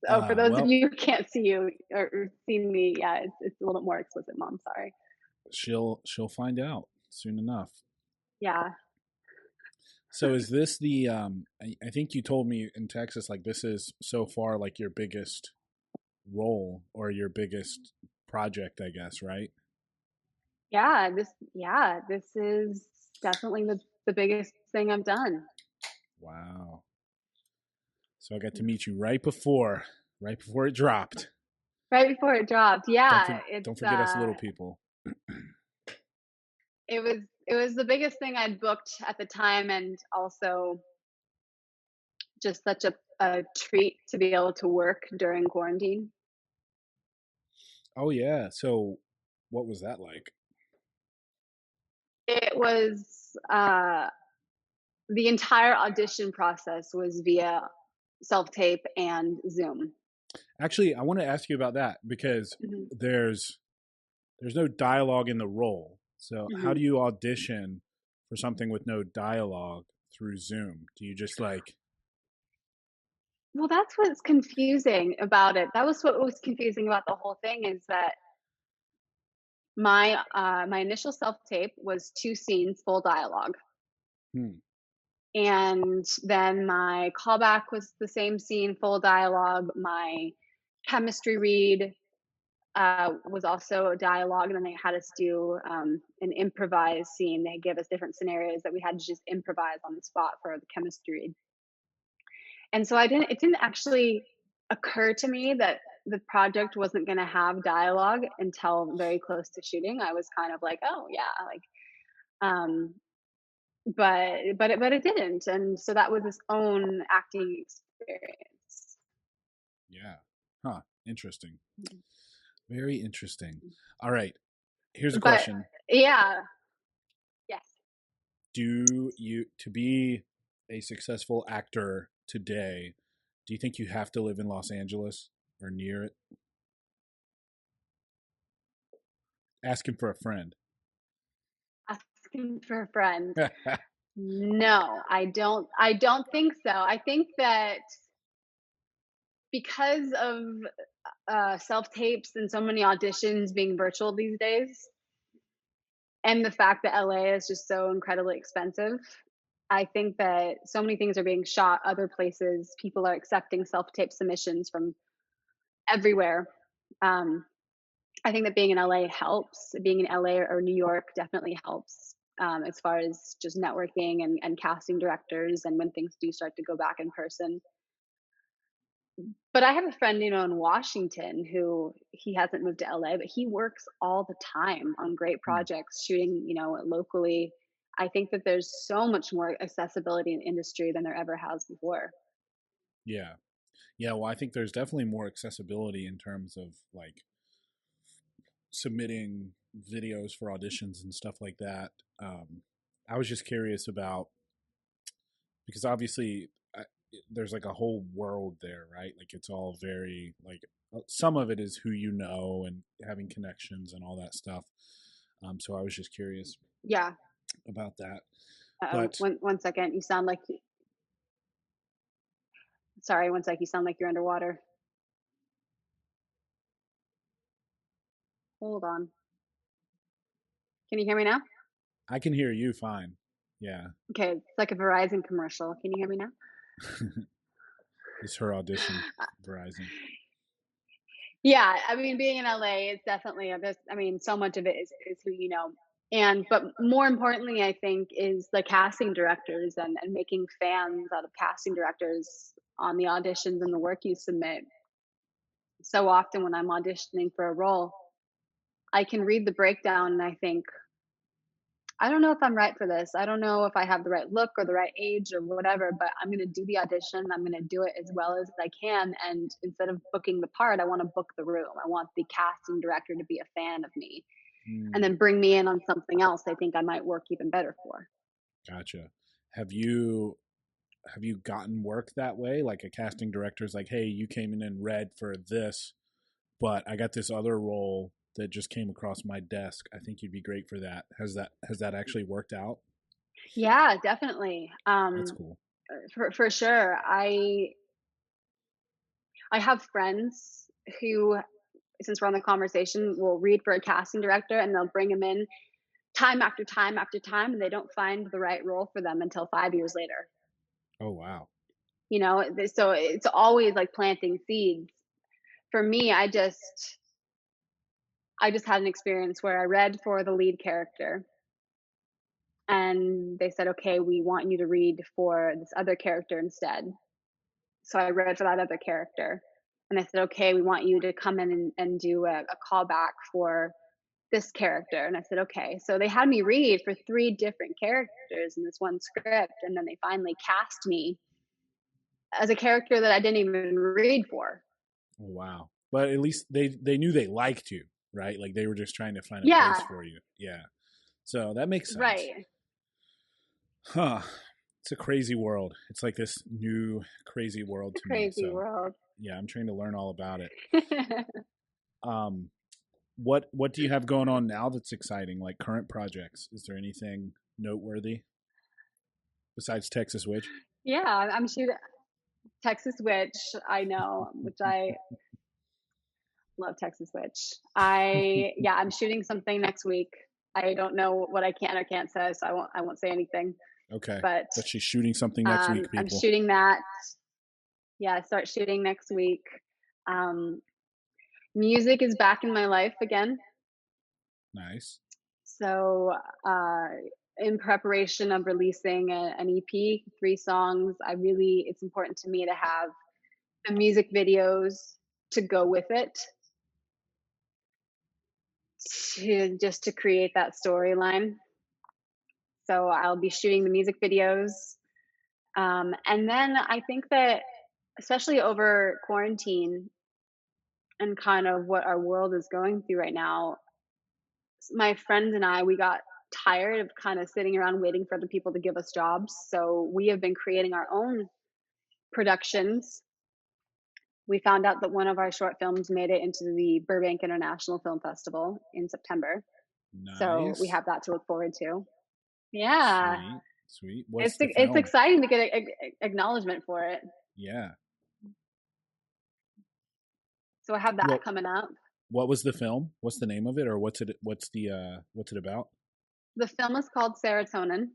oh, for those of Well, you who can't see you or see me, yeah, it's a little bit more explicit, mom. Sorry." she'll find out soon enough. Yeah, So is this the I think you told me in Texas like this is so far like your biggest role or your biggest project, I guess, right? this is definitely the biggest thing I've done. Wow. So I got to meet you right before it dropped. Right before it dropped. Yeah, Don't forget us little people. it was the biggest thing I'd booked at the time, and also just such a treat to be able to work during quarantine. Oh yeah. So what was that like? It was the entire audition process was via self-tape and Zoom. Actually, I want to ask you about that because Mhm, there's there's no dialogue in the role. So how mhm. do you audition for something with no dialogue through Zoom? Do you just like Well, that's what's confusing about it. That was what was confusing about the whole thing, is that my initial self-tape was 2 scenes, full dialogue, hmm, and then my callback was the same scene, full dialogue. My chemistry read was also a dialogue, and then they had us do an improvised scene. They gave us different scenarios that we had to just improvise on the spot for the chemistry read. And so it didn't actually occur to me that the project wasn't going to have dialogue until very close to shooting. I was kind of like, oh yeah, like, um, but it didn't, and so that was its own acting experience. yeah. Huh. Interesting. Very interesting. All right. Here's a But question. yeah, yes, Do you to be a successful actor today, do you think you have to live in Los Angeles or near it? Asking for a friend. asking for a friend. No, I don't think so. I think that because of self tapes and so many auditions being virtual these days, and the fact that LA is just so incredibly expensive, I think that so many things are being shot other places. People are accepting self tape submissions from everywhere. Um, I think that being in LA helps. Being in LA or New York definitely helps, as far as just networking and casting directors, and when things do start to go back in person. But I have a friend, in Washington, who he hasn't moved to LA, but he works all the time on great Hmm. projects, shooting, locally. I think that there's so much more accessibility in industry than there ever has before. Yeah. Yeah, well, I think there's definitely more accessibility in terms of like submitting videos for auditions and stuff like that. Um, I was just curious about because obviously there's like a whole world there, right? Like it's all very like some of it is who you know and having connections and all that stuff. So I was just curious Yeah. about that. Oh, But one second. You sound like, sorry, one sec. You sound like you're underwater. Hold on. Can you hear me now? I can hear you fine. Yeah, Okay. It's like a Verizon commercial. Can you hear me now? it's her audition, Verizon. Yeah, I mean, being in LA is definitely this. I mean, so much of it is who you know, and but more importantly, I think is the casting directors, and making fans out of casting directors on the auditions and the work you submit. So often when I'm auditioning for a role, I can read the breakdown and I think, I don't know if I'm right for this. I don't know if I have the right look or the right age or whatever, but I'm going to do the audition. I'm going to do it as well as I can. And instead of booking the part, I want to book the room. I want the casting director to be a fan of me and Mm, then bring me in on something else I think I might work even better for. gotcha. Have you have you gotten work that way? Like a casting director's like, hey, you came in and read for this, but I got this other role that just came across my desk. I think you'd be great for that. Has that actually worked out? Yeah, definitely. That's cool. For sure. I have friends who, since we're on the conversation, will read for a casting director and they'll bring him in time after time after time, and they don't find the right role for them until 5 years later. Oh wow. So it's always like planting seeds. For me, I just had an experience where I read for the lead character and they said, okay, we want you to read for this other character instead. So I read for that other character. And I said, okay, we want you to come in and do a callback for this character. And I said, okay. So they had me read for three different characters in this one script. And then they finally cast me as a character that I didn't even read for. Oh, wow. But at least they knew they liked you, right? Like they were just trying to find a place Yeah, for you. Yeah. So that makes sense. right. Huh. It's a crazy world. It's like this new crazy world It's to a me. crazy So world. yeah, I'm trying to learn all about it. Um, what do you have going on now that's exciting? Like current projects? Is there anything noteworthy besides Texas Witch? Yeah, I'm shooting Texas Witch. I know, which I love Texas Witch. I'm shooting something next week. I don't know what I can or can't say, so I won't say anything. Okay, But but she's shooting something next week, I'm people. shooting that. Yeah, I start shooting next week. Um, Music is back in my life again. Nice. So, uh, in preparation of releasing an EP, 3 songs, it's important to me to have the music videos to go with it, to create that storyline. So I'll be shooting the music videos. And then I think that, especially over quarantine and kind of what our world is going through right now, my friends and we got tired of kind of sitting around waiting for other people to give us jobs. So we have been creating our own productions. We found out that one of our short films made it into the Burbank International Film Festival in September. So we Nice. have that to look forward to. Yeah, Sweet. Sweet. What's the it's film? exciting to get acknowledgement for it. Yeah. So I have that Well, coming up. what was the film? What's the name of it, or what's it about? The film is called Serotonin,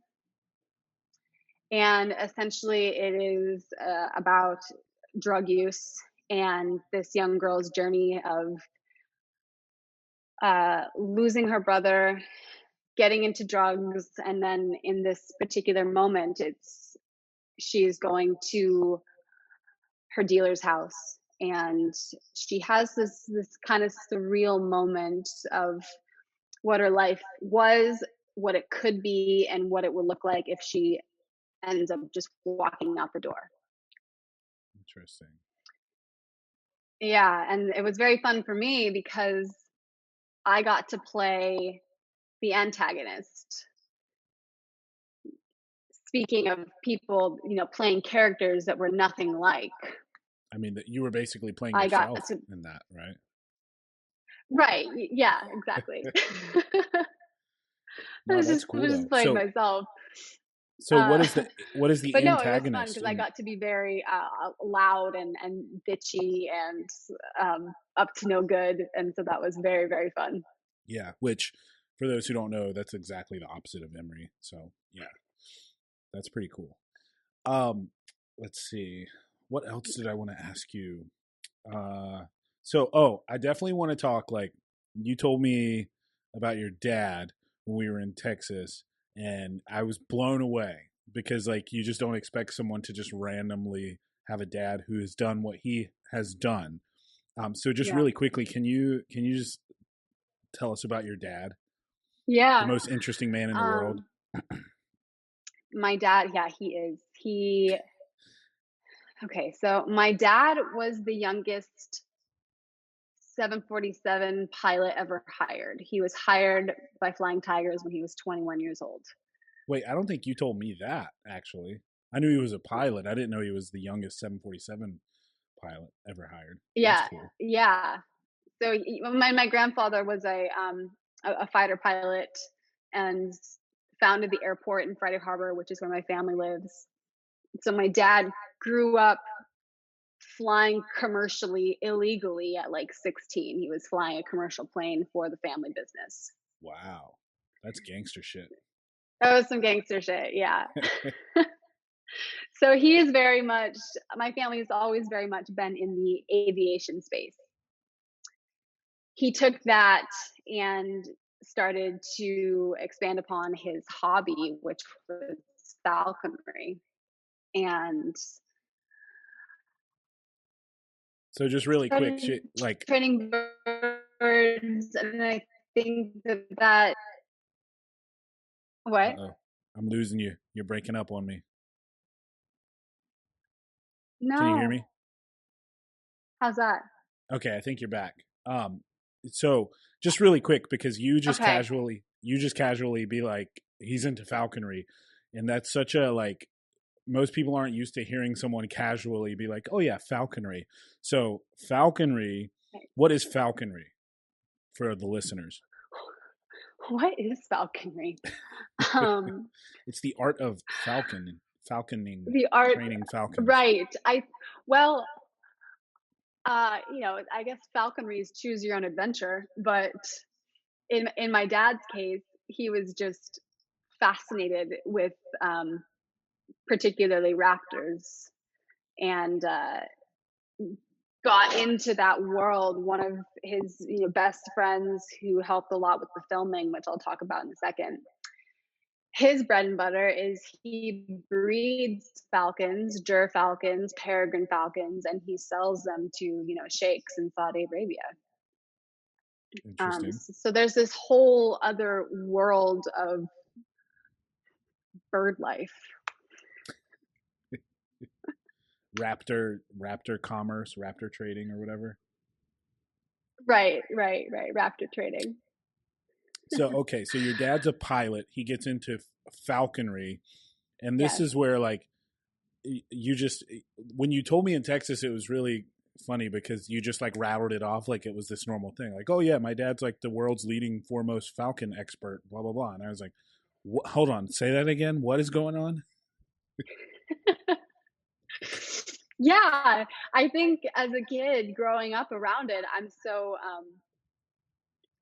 and essentially it is about drug use and this young girl's journey of losing her brother, getting into drugs, and then in this particular moment, she's going to her dealer's house, and she has this kind of surreal moment of what her life was, what it could be, and what it would look like if she ends up just walking out the door. Interesting. Yeah, and it was very fun for me because I got to play the antagonist. Speaking of people, playing characters that were nothing like, I mean, that you were basically playing I got yourself to, in that, right? right, yeah, exactly. No, that's I cool was just though. playing myself. So Uh, what is the but no, it was fun antagonist because I in? got to be very loud and bitchy and up to no good, and so that was very very fun. Yeah, which for those who don't know, that's exactly the opposite of Emree. So yeah, that's pretty cool. Um, let's see. What else did I want to ask you? Uh, I definitely want to talk. Like you told me about your dad when we were in Texas, and I was blown away because like you just don't expect someone to just randomly have a dad who has done what he has done. So just Yeah. really quickly, can you just tell us about your dad? The Yeah. most interesting man in the world. Um, my dad, yeah, he is. Okay, so my dad was the youngest 747 pilot ever hired. He was hired by Flying Tigers when he was 21 years old. Wait, I don't think you told me that, actually. I knew he was a pilot. I didn't know he was the youngest 747 pilot ever hired. That's Yeah, cool. yeah. So my grandfather was a fighter pilot and founded the airport in Friday Harbor, which is where my family lives. So my dad grew up flying commercially illegally at like 16. He was flying a commercial plane for the family business. Wow. That's gangster shit. That was some gangster shit, yeah. So he is very much, my family has always very much been in the aviation space. He took that and started to expand upon his hobby, which was falconry. And So just really quick, started shit, like, training birds, and I think that what? uh-oh, I'm losing you. You're breaking up on me. Can you hear No. me? How's that? Okay, I think you're back. Um, so just really quick, because Okay. you just casually be like, he's into falconry, and that's such a like, most people aren't used to hearing someone casually be like, oh yeah, falconry. So falconry, what is falconry for the listeners? What is falconry? Um, It's the art of falconing, the art, training falcons. right. Well, I guess falconry is choose your own adventure, but in my dad's case, he was just fascinated with particularly raptors and got into that world. One of his best friends who helped a lot with the filming, which I'll talk about in a second. His bread and butter is he breeds falcons, falcons, peregrine falcons, and he sells them to sheikhs in Saudi Arabia. Interesting. So there's this whole other world of bird life. Raptor commerce, raptor trading, or whatever. Right. Raptor trading. So okay, so your dad's a pilot. He gets into falconry, and this Yes. is where like you just, when you told me in Texas, it was really funny because you just like rattled it off like it was this normal thing. Like, oh yeah, my dad's like the world's leading foremost falcon expert, blah blah blah. And I was like, hold on, say that again. What is going on? Yeah, I think as a kid growing up around it, I'm so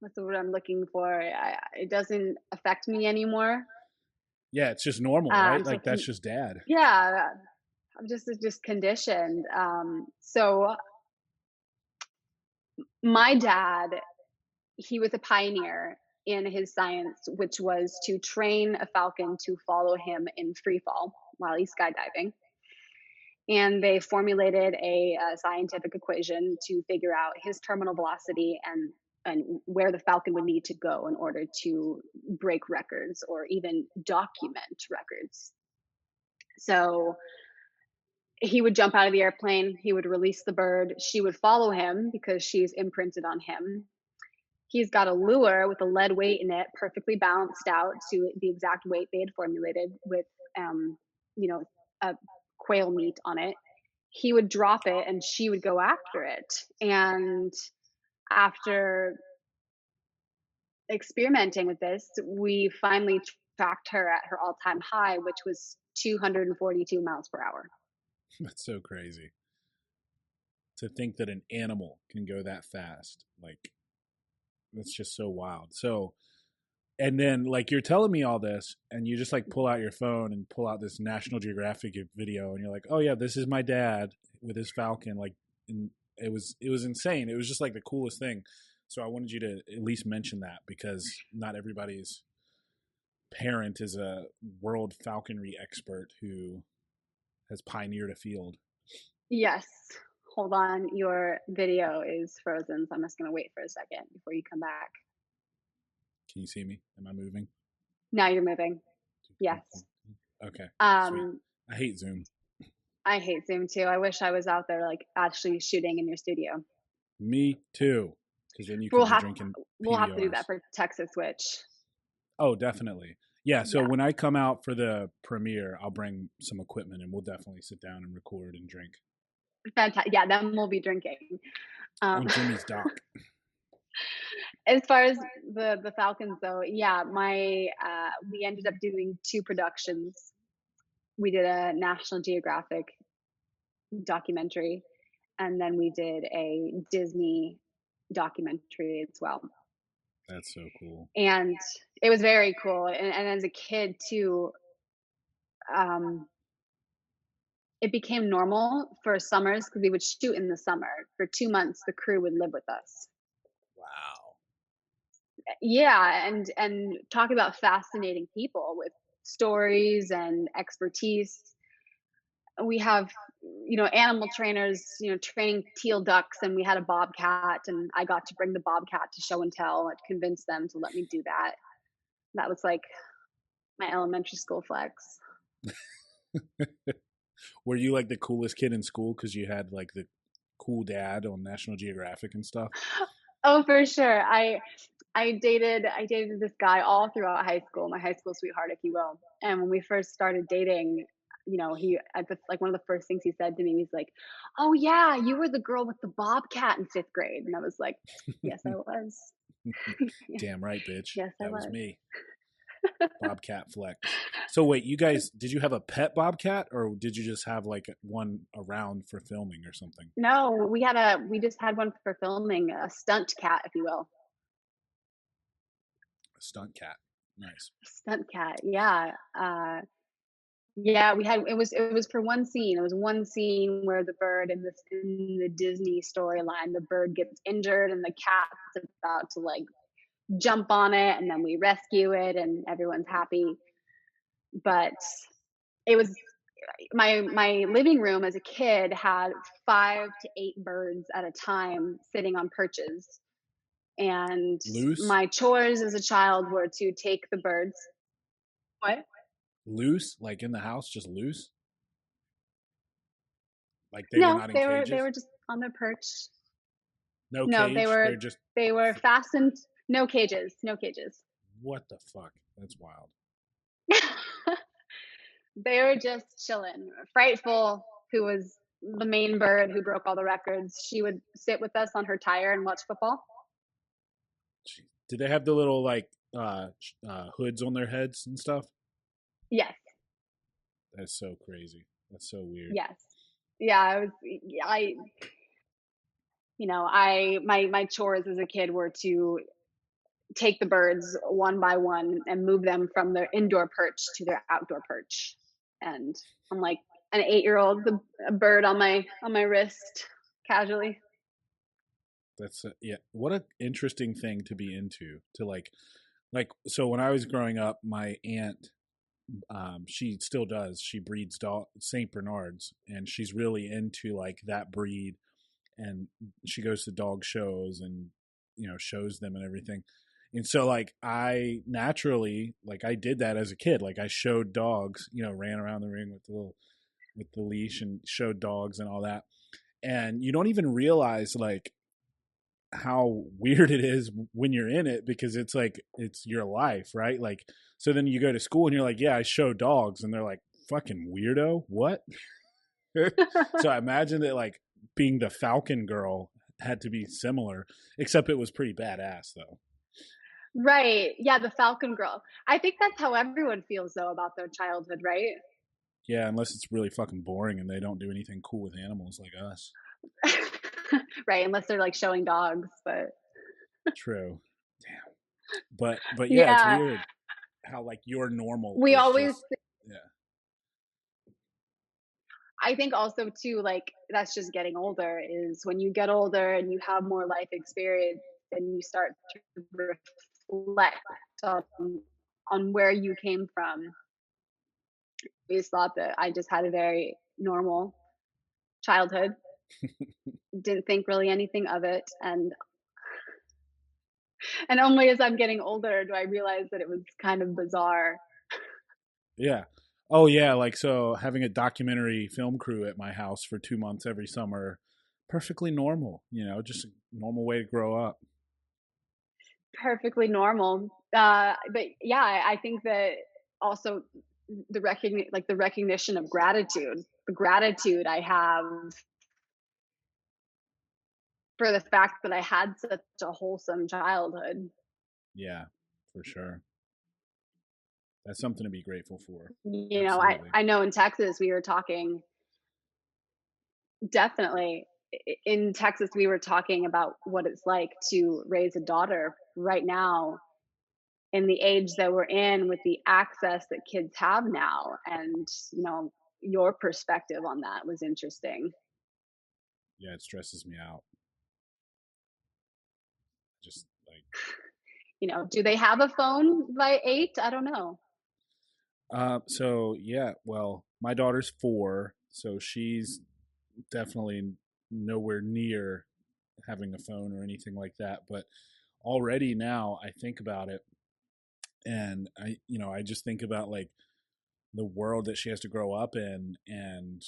what's the word I'm looking for? It doesn't affect me anymore. Yeah, it's just normal, right? I'm so Like that's just dad. yeah, I'm just conditioned. So my dad, he was a pioneer in his science, which was to train a falcon to follow him in free fall while he's skydiving. And they formulated a scientific equation to figure out his terminal velocity and where the falcon would need to go in order to break records or even document records. So he would jump out of the airplane, he would release the bird, she would follow him because she's imprinted on him. He's got a lure with a lead weight in it, perfectly balanced out to the exact weight they had formulated with, you know, a quail meat on it. He would drop it and she would go after it. And after experimenting with this, we finally tracked her at her all time high, which was 242 miles per hour. That's so crazy to think that an animal can go that fast. Like that's just so wild. So, and then like you're telling me all this, and you just like pull out your phone and pull out this National Geographic video, and you're like, oh yeah, this is my dad with his falcon. Like, and it was insane. It was just like the coolest thing. So I wanted you to at least mention that because not everybody's parent is a world falconry expert who has pioneered a field. Yes. Hold on. Your video is frozen. So I'm just going to wait for a second before you come back. Can you see me? Am I moving? Now you're moving. Yes. Okay. Sweet. Um, I hate Zoom. I hate Zoom too. I wish I was out there like actually shooting in your studio. Me too. Because then you We'll could be have drinking we'll have to do PBRs. that for Texas Switch. Oh, definitely. Yeah. So Yeah. when I come out for the premiere, I'll bring some equipment and we'll definitely sit down and record and drink Fantastic. Yeah, then we'll be drinking. Um, on Jimmy's dock. as far as the Falcons though, yeah, my we ended up doing 2 productions. We did a National Geographic documentary, and then we did a Disney documentary as well. That's so cool. And it was very cool. And as a kid too, um, it became normal for summers because we would shoot in the summer. For 2 months, the crew would live with us. Wow. Yeah, and talk about fascinating people with stories and expertise. We have, animal trainers, training teal ducks, and we had a bobcat, and I got to bring the bobcat to show and tell and convince them to let me do that. That was like my elementary school flex. Were you like the coolest kid in school because you had like the cool dad on National Geographic and stuff? Oh, for sure. I dated this guy all throughout high school, my high school sweetheart, if you will. And when we first started dating, he at the like one of the first things he said to me, he's like, "Oh yeah, you were the girl with the bobcat in 5th grade." And I was like, "Yes, I was." Damn right, bitch. Yes, I That was was. me. Bobcat flex. So wait, you guys, did you have a pet bobcat or did you just have like one around for filming or something? No, we just had one for filming, a stunt cat, if you will. A stunt cat. Nice. Stunt cat, yeah. Yeah, it was for one scene. It was one scene where the bird in the Disney storyline, the bird gets injured and the cat's about to like jump on it, and then we rescue it and everyone's happy. But it was my living room as a kid had 5 to 8 birds at a time sitting on perches. And Loose? my chores as a child were to take the birds. What? Loose? Like in the house, just loose? Like they were No, not in they were cages? just on their perch. No No, they cage? were They're just, they were fastened. No cages. No cages. what the fuck? That's wild. They were just chilling. Frightful, who was the main bird who broke all the records, she would sit with us on her tire and watch football. Jeez. Did they have the little like hoods on their heads and stuff? Yes, That's so crazy. That's so weird. yes, yeah. My chores as a kid were to take the birds one by one and move them from their indoor perch to their outdoor perch. And I'm like an 8-year-old, a bird on my wrist, casually. That's yeah. What an interesting thing to be into. To like. So when I was growing up, my aunt, she still does. She breeds Saint Bernards, and she's really into like that breed. And she goes to dog shows and shows them and everything. And so like I naturally like I did that as a kid. Like I showed dogs, ran around the ring with the leash and showed dogs and all that. And you don't even realize like how weird it is when you're in it because it's like it's your life, right? Like so then you go to school and you're like, yeah, I show dogs, and they're like, fucking weirdo, what? So I imagine that like being the Falcon girl had to be similar, except it was pretty badass though. Right. Yeah, the Falcon girl. I think that's how everyone feels though about their childhood, right? Yeah, unless it's really fucking boring and they don't do anything cool with animals like us. Right, unless they're like showing dogs, but True. Damn. But yeah, it's yeah, weird how like your normal we is always just yeah. I think also too, like that's just getting older is when you get older and you have more life experience and you start to reflect on where you came from. I always thought that I just had a very normal childhood, didn't think really anything of it. And And only as I'm getting older do I realize that it was kind of bizarre. Yeah. Oh yeah, like so having a documentary film crew at my house for 2 months every summer, perfectly normal, just a normal way to grow up. Perfectly normal. But yeah, I think that also the recognition of gratitude, the gratitude I have for the fact that I had such a wholesome childhood. Yeah, for sure. That's something to be grateful for. You know, Absolutely. I know in Texas we were talking definitely in Texas we were talking about what it's like to raise a daughter right now in the age that we're in with the access that kids have now, and your perspective on that was interesting. Yeah, it stresses me out. Just like Do they have a phone by 8? I don't know. so yeah, well, my daughter's 4, so she's definitely nowhere near having a phone or anything like that, but already now I think about it, and I just think about like the world that she has to grow up in, and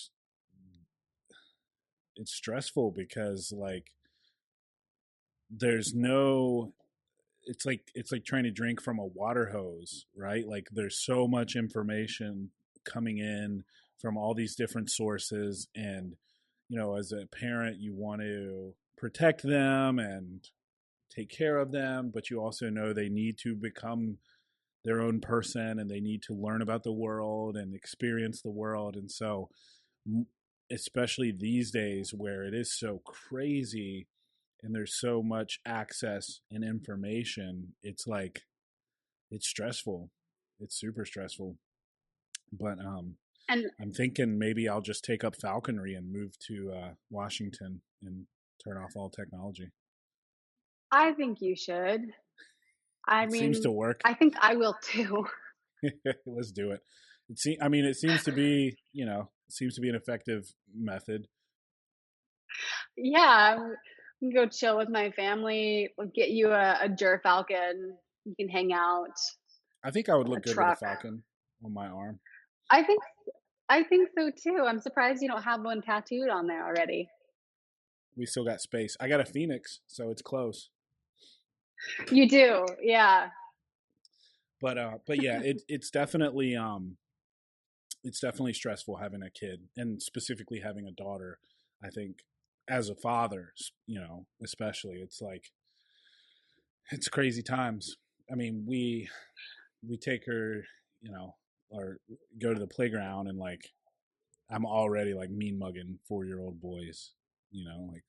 it's stressful because like there's no it's like trying to drink from a water hose, right? Like there's so much information coming in from all these different sources, and as a parent you want to protect them and take care of them, but you also know they need to become their own person and they need to learn about the world and experience the world. And so especially these days where it is so crazy and there's so much access and information, it's like it's stressful. It's super stressful. But And I'm thinking maybe I'll just take up falconry and move to Washington and turn off all technology. I think you should. I It seems to mean, work. I think I will too. Let's do it. I mean, it seems to be, it seems to be an effective method. Yeah, we can go chill with my family. We'll get you a Falcon. You can hang out. I think I would A look good with a truck. falcon on my arm. I think I think so too. I'm surprised you don't have one tattooed on there already. We still got space. I got a phoenix, so it's close. You do, yeah. But yeah, it's definitely stressful having a kid and specifically having a daughter. I think as a father, especially, it's like it's crazy times. I mean, we take her, or go to the playground, and like I'm already like mean mugging 4-year-old boys, like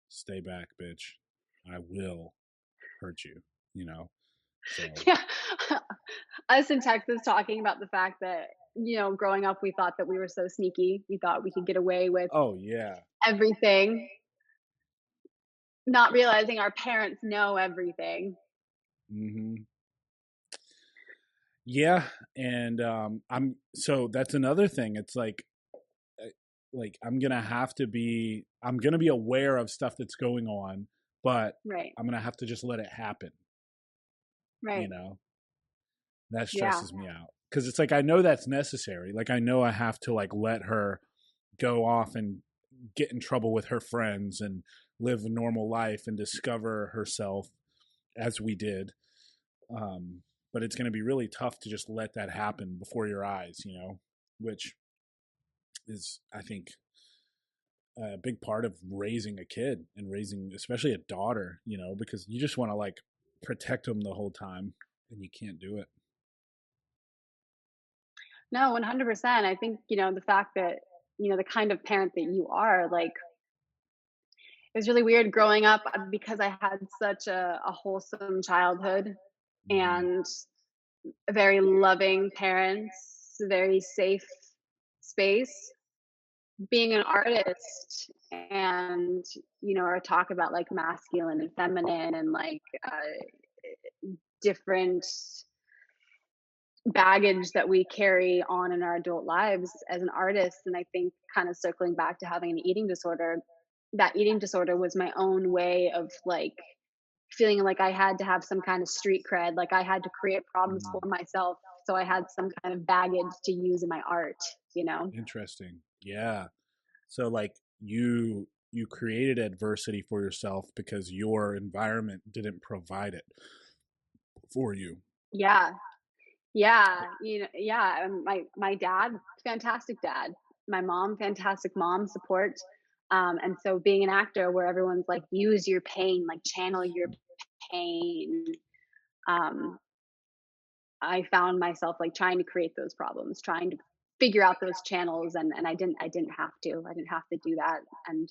stay back, bitch. I will hurt you, you know. So, Yeah. Us in Texas talking about the fact that, growing up, we thought that we were so sneaky. We thought we could get away with oh yeah. everything, not realizing our parents know everything. Mhm. Yeah, and I'm so that's another thing. It's uh, like I'm gonna be aware of stuff that's going on, but Right, I'm gonna have to just let it happen. You right. know, that Yeah. stresses me out because it's like I know that's necessary. Like I know I have to like let her go off and get in trouble with her friends and live a normal life and discover herself as we did. Um, but it's going to be really tough to just let that happen before your eyes, which is, I think, a big part of raising a kid and raising, especially a daughter, because you just want to like protect them the whole time and you can't do it. No, 100%. I think, the fact that, the kind of parent that you are, like, it was really weird growing up because I had such a wholesome childhood Hmm. and very loving parents, very safe space. Being an artist and, or talk about like masculine and feminine and like different baggage that we carry on in our adult lives as an artist. And I think kind of circling back to having an eating disorder, that eating disorder was my own way of like feeling like I had to have some kind of street cred, like I had to create problems for Mm, myself. So I had some kind of baggage to use in my art, you know? interesting. Yeah. So like you created adversity for yourself because your environment didn't provide it for you. Yeah. Yeah. Yeah. My dad, fantastic dad. My mom, fantastic mom support. And so being an actor where everyone's like, use your pain, like channel your pain. Um, I found myself like trying to create those problems, trying to figure out those channels, and I didn't have to. I didn't have to do that. And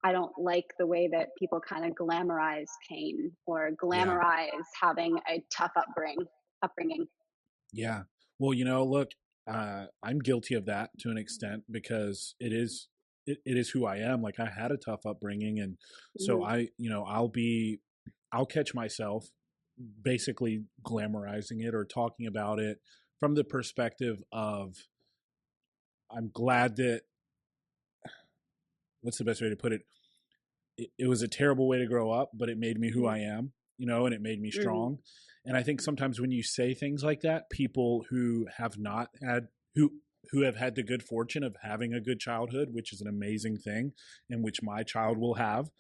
I don't like the way that people kind of glamorize pain or Yeah. glamorize having a tough upbringing. Yeah. Well, look, I'm guilty of that to an extent because it is who I am. Like I had a tough upbringing, and so Mhm. I'll catch myself basically glamorizing it or talking about it from the perspective of I'm glad that what's the best way to put it? It was a terrible way to grow up, but it made me who Mhm. I am, and it made me Mhm. strong. And I think sometimes when you say things like that, people who have not had who have had the good fortune of having a good childhood, which is an amazing thing, and which my child will have,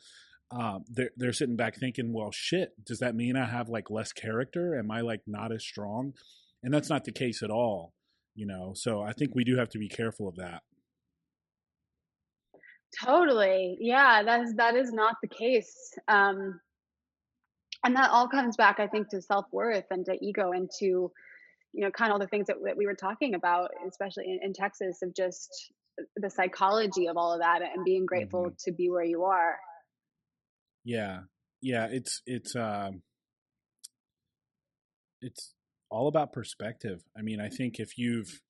they're sitting back thinking, well, shit, does that mean I have like less character? Am I like not as strong? And that's not the case at all. So I think we do have to be careful of that. Totally. Yeah, that is not the case. And that all comes back, I think, to self-worth and to ego and to, kind of all the things that we were talking about, especially in Texas, of just the psychology of all of that and being grateful Hmm. to be where you are. Yeah, yeah. It's all about perspective. I mean, I think if you've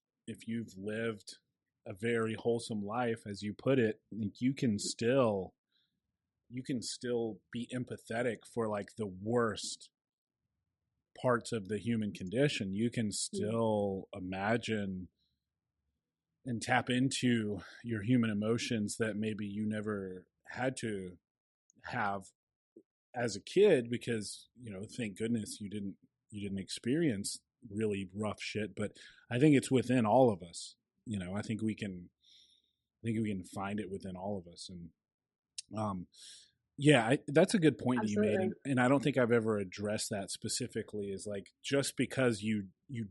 lived a very wholesome life, as you put it, like you can still be empathetic for like the worst parts of the human condition. You can Mm, still imagine and tap into your human emotions that maybe you never had to have as a kid because thank goodness you didn't experience really rough shit. But I think it's within all of us. I think we can find it within all of us. And yeah, that's a good point that you made, absolutely. and I don't think I've ever addressed that specifically. Is like just because you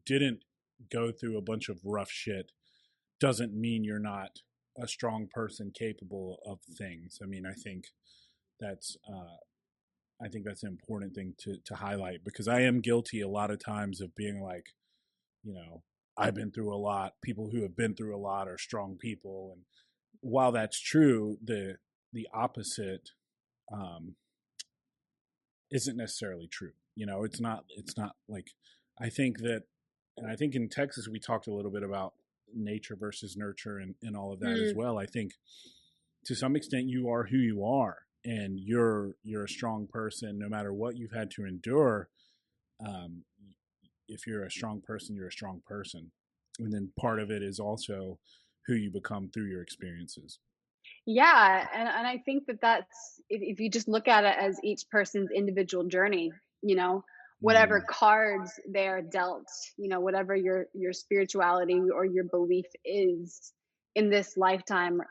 didn't go through a bunch of rough shit doesn't mean you're not a strong person capable of things. I mean, that's I think that's an important thing to highlight because I am guilty a lot of times of being like, you know, I've been through a lot. People who have been through a lot are strong people, and while that's true, the opposite um, isn't necessarily true. It's not like I think that, and I think in Texas we talked a little bit about nature versus nurture and all of that as Mm, well. I think to some extent you are who you are, and you're a strong person no matter what you've had to endure. Um, if you're a strong person, you're a strong person, and then part of it is also who you become through your experiences. yeah, and I think that's if you just look at it as each person's individual journey, you know, whatever Mm, cards they're dealt, whatever your spirituality or your belief is in this lifetime,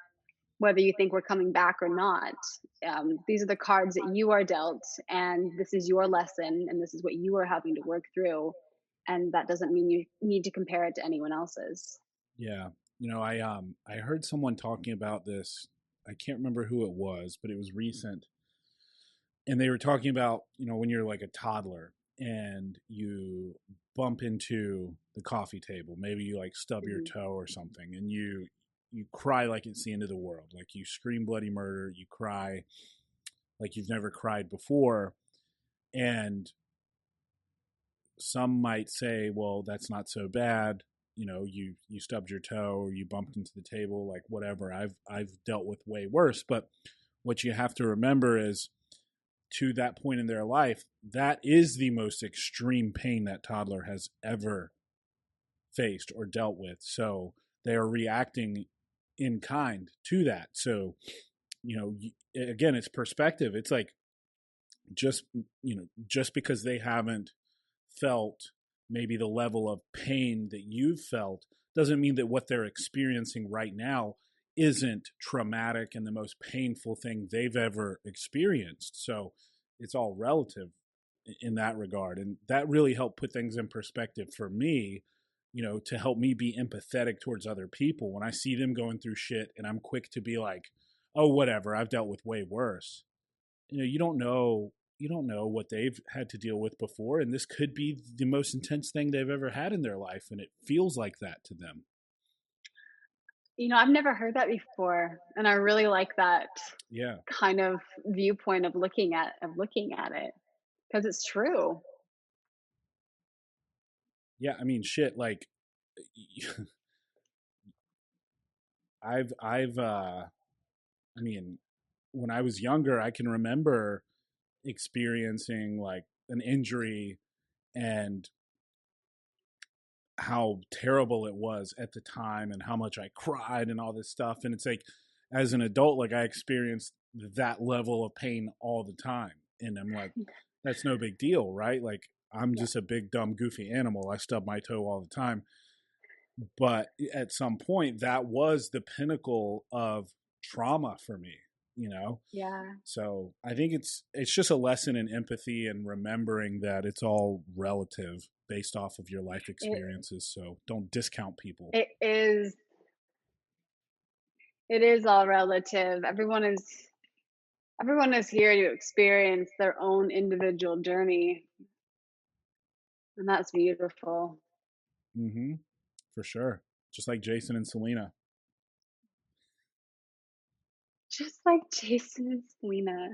whether you think we're coming back or not. These are the cards that you are dealt, and this is your lesson, and this is what you are having to work through. And that doesn't mean you need to compare it to anyone else's. yeah, I heard someone talking about this. I can't remember who it was, but it was recent, and they were talking about when you're like a toddler and you bump into the coffee table, maybe you like stub your Mhm. toe or something, and you cry like it's the end of the world, like you scream bloody murder, you cry like you've never cried before. And some might say, well, that's not so bad. You stubbed your toe or you bumped into the table, like whatever. I've dealt with way worse. But what you have to remember is, to that point in their life, that is the most extreme pain that toddler has ever faced or dealt with. So they are reacting in kind to that. So, again, it's perspective. It's like just, just because they haven't felt maybe the level of pain that you've felt doesn't mean that what they're experiencing right now isn't traumatic and the most painful thing they've ever experienced. So it's all relative in that regard. And that really helped put things in perspective for me, to help me be empathetic towards other people when I see them going through shit and I'm quick to be like, oh, whatever, I've dealt with way worse. You don't know what they've had to deal with before, and this could be the most intense thing they've ever had in their life, and it feels like that to them. I've never heard that before, and I really like that Yeah. kind of viewpoint of looking at it, because it's true. Yeah, I mean, shit, like I've I mean, when I was younger, I can remember experiencing like an injury and how terrible it was at the time and how much I cried and all this stuff. And it's like, as an adult, like I experienced that level of pain all the time. And I'm like, that's no big deal, right? Like, I'm Yeah. just a big, dumb, goofy animal. I stub my toe all the time. But at some point, that was the pinnacle of trauma for me. Yeah. So I think it's just a lesson in empathy and remembering that it's all relative based off of your life It experiences. So don't discount people. it is it is all relative. Everyone is here to experience their own individual journey, and that's beautiful. Mm-hmm. For sure. Just like Jason and Selena, Just like Jason and Selena.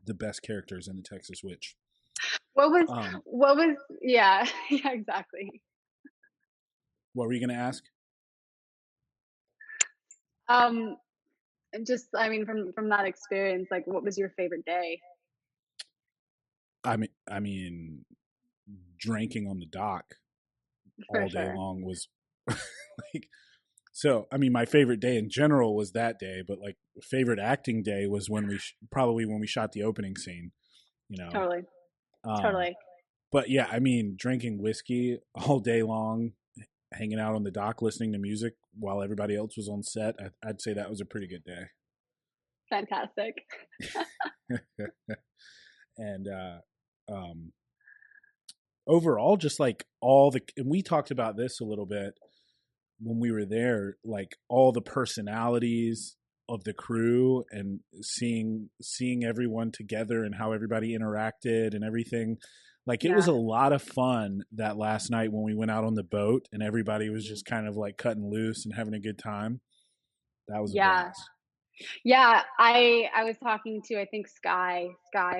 the best characters in the Texas Witch. What was Um, what was yeah, yeah, exactly. what were you going to ask? Um just I mean from that experience, like what was your favorite day? I mean, drinking on the dock For all day sure. long was like, so I mean, my favorite day in general was that day, but like favorite acting day was when probably when we shot the opening scene, you know. Totally. Um, Totally. but yeah, I mean, drinking whiskey all day long, hanging out on the dock, listening to music while everybody else was on set. I'd say that was a pretty good Fantastic. day. And um, overall, just like and we talked about this a little bit when we were there, like all the personalities of the crew and seeing everyone together and how everybody interacted and everything. Like it was Yeah. a lot of fun that last night when we went out on the boat and everybody was just kind of like cutting loose and having a good time. That was a Yeah. blast. Yeah, I was talking to, I think, Sky,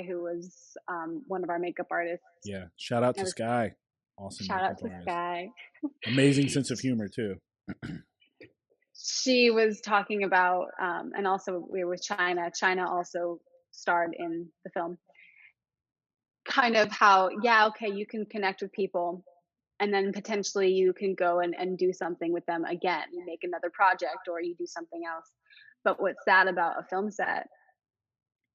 who was one of our makeup artists. Yeah. Shout out I to was Sky. Awesome Shout out makeup to artist. Sky. Amazing sense of humor too. She was talking about, and also we were with China. China also starred in the film. Kind of how, yeah, okay, you can connect with people, and then potentially you can go and do something with them again. You make another project or you do something else. But what's sad about a film set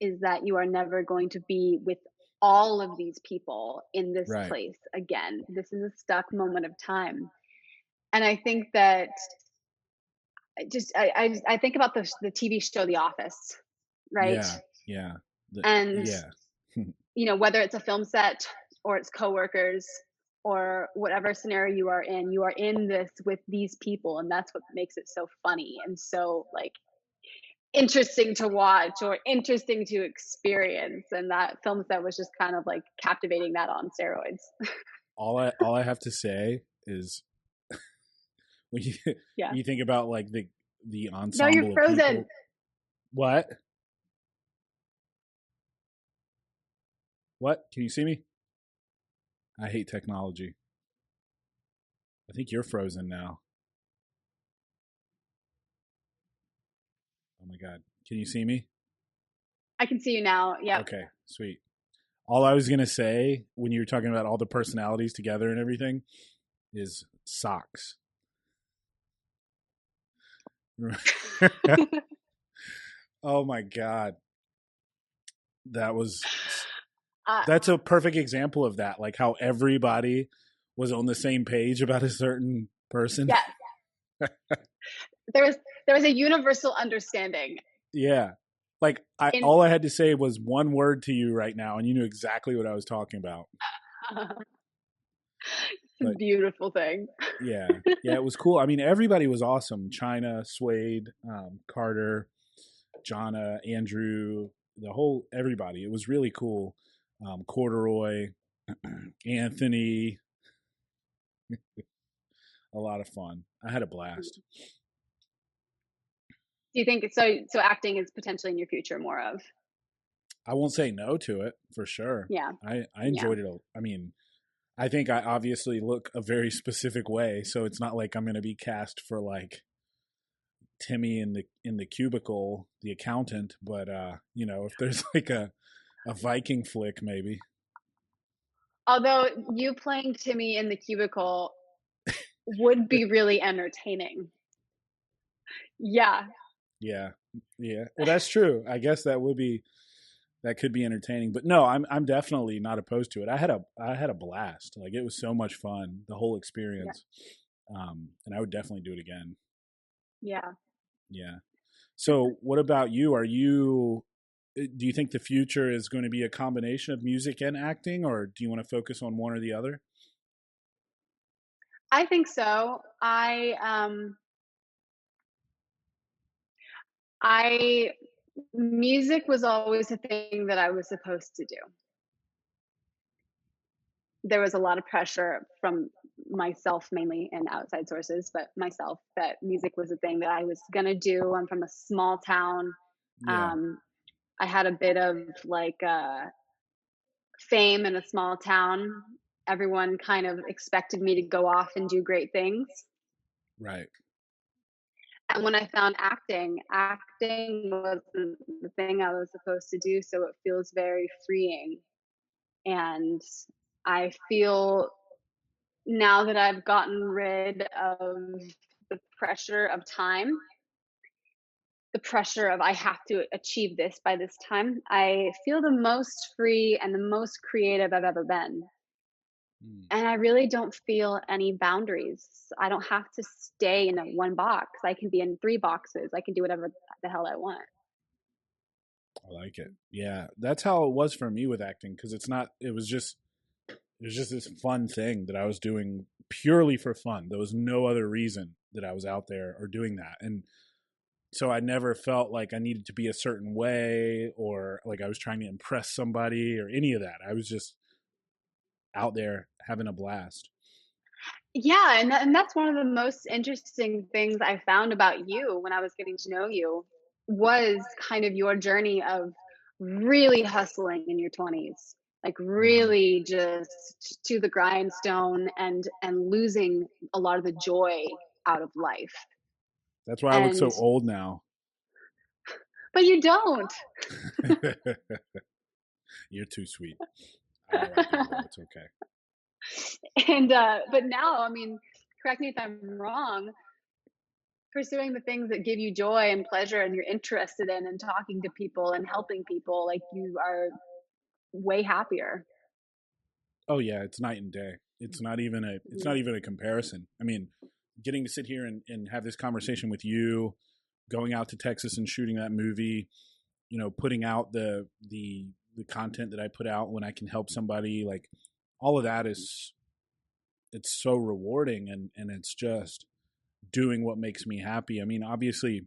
is that you are never going to be with all of these people in this Right. place again. This is a stuck moment of time. And I think that I think about the TV show The Office, right? Yeah. Yeah. And Yeah. whether it's a film set or it's coworkers or whatever scenario you are in this with these people, and that's what makes it so funny and so like interesting to watch or interesting to experience. And that film set was just kind of like captivating that on steroids. All I have to say is when you Yeah. when you think about like the No, you're ensemble of frozen. people. What? What? Can you see me? I hate technology. I think you're frozen now. Oh my god. Can you see me? I can see you now. Yep. Okay, sweet. All I was gonna say when you were talking about all the personalities together and everything is socks. Oh my god. That was Uh, That's a perfect example of that, like how everybody was on the same page about a certain person. yes, there was there was a universal understanding. Yeah. Like I In all I had to say was one word to you right now and you knew exactly what I was talking about. it's a But beautiful thing. yeah. Yeah, it was cool. I mean, everybody was awesome. China, Suede, Carter, Jonna, Andrew, the whole everybody. It was really cool. Corduroy, Anthony, a lot of fun. I had a blast. Do you think so? So acting is potentially in your future more of? I won't say no to it for sure. Yeah, I yeah, enjoyed it. I mean, I think I obviously look a very specific way, so it's not like I'm going to be cast for like Timmy in the cubicle, the accountant. But you know, if there's like a Viking flick, maybe. although you playing Timmy in the cubicle would be really entertaining. Yeah, Yeah, yeah. Well, that's true. I guess that could be entertaining. But no, I'm definitely not opposed to it. I had a blast. Like it was so much fun, the whole yeah, experience. And I would definitely do it again. yeah. Yeah. So, what about you? Do you think the future is going to be a combination of music and acting, or do you want to focus on one or the other? I think so. I music was always a thing that I was supposed to do. There was a lot of pressure from myself mainly and outside sources, but myself, that music was a thing that I was gonna do. I'm from a small town. Yeah. Um, I had a bit of like fame in a small town. Everyone kind of expected me to go off and do great things. Right. And when I found acting, acting wasn't the thing I was supposed to do. So it feels very freeing. And I feel now that I've gotten rid of the pressure of time, the pressure of I have to achieve this by this time, I feel the most free and the most creative I've ever been. Mm, And I really don't feel any boundaries. I don't have to stay in a one box. I can be in three boxes. I can do whatever the hell I want. I like it. Yeah, that's how it was for me with acting because it's not. It was just this fun thing that I was doing purely for fun. There was no other reason that I was out there or doing that, and so I never felt like I needed to be a certain way or like I was trying to impress somebody or any of that. I was just out there having a blast. Yeah, and that's one of the most interesting things I found about you when I was getting to know you was kind of your journey of really hustling in your 20s. Like Hmm. really just to the grindstone and losing a lot of the joy out of life. That's why I look And so old now. but you don't. You're too sweet. I know I do though. It's okay. And but now, I mean, correct me if I'm wrong, pursuing the things that give you joy and pleasure and you're interested in and talking to people and helping people, like you are way happier. Oh yeah, it's night and day. It's not even a comparison. I mean, getting to sit here and have this conversation with you, going out to Texas and shooting that movie, you know, putting out the content that I put out when I can help somebody, like all of that is it's so rewarding and it's just doing what makes me happy. I mean, obviously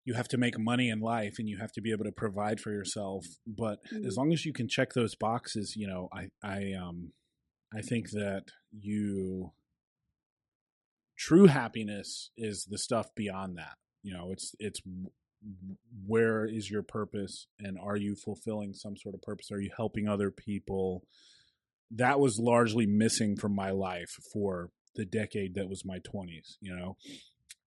you have to make money in life and you have to be able to provide for yourself, but as Mhm. long as you can check those boxes, you know, I think that you true happiness is the stuff beyond that. You know, it's where is your purpose and are you fulfilling some sort of purpose? Are you helping other people? That was largely missing from my life for the decade that was my 20s, you know.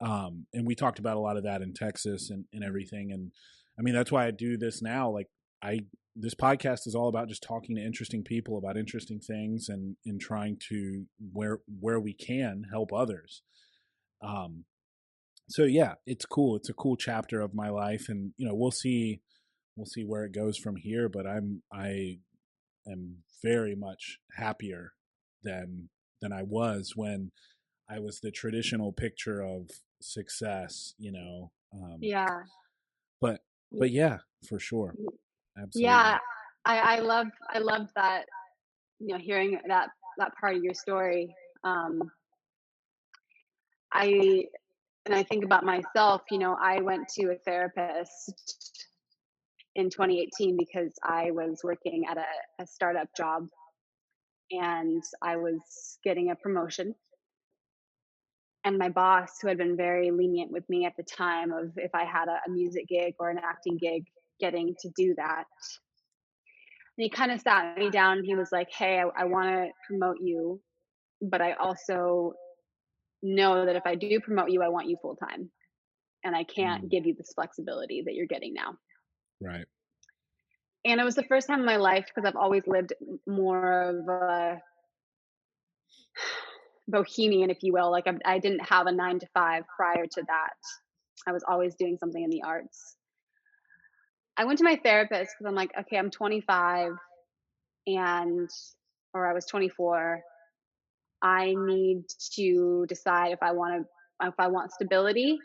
And we talked about a lot of that in Texas and everything. And I mean, that's why I do this now. Like I, this podcast is all about just talking to interesting people about interesting things and trying to where we can help others. Um, so yeah, it's cool. It's a cool chapter of my life, and you know, we'll see where it goes from here. But I am very much happier than I was when I was the traditional picture of success, you know. Yeah. But but yeah, for sure, Yeah. absolutely. I love that, hearing that part of your story. Um, I and I think about myself, I went to a therapist in 2018 because I was working at a startup job and I was getting a promotion. And my boss, who had been very lenient with me at the time, of if I had a music gig or an acting gig, getting to do that. And he kind of sat me down and he was like, "Hey, I want to promote you, but I also know that if I do promote you, I want you full time. And I can't Mm, give you this flexibility that you're getting now." right. And it was the first time in my life, because I've always lived more of a bohemian, if you will. Like I didn't have a 9 to 5 prior to that. I was always doing something in the arts. I went to my therapist because I'm like, okay, I'm 25 and, or I was 24. I need to decide if I want stability.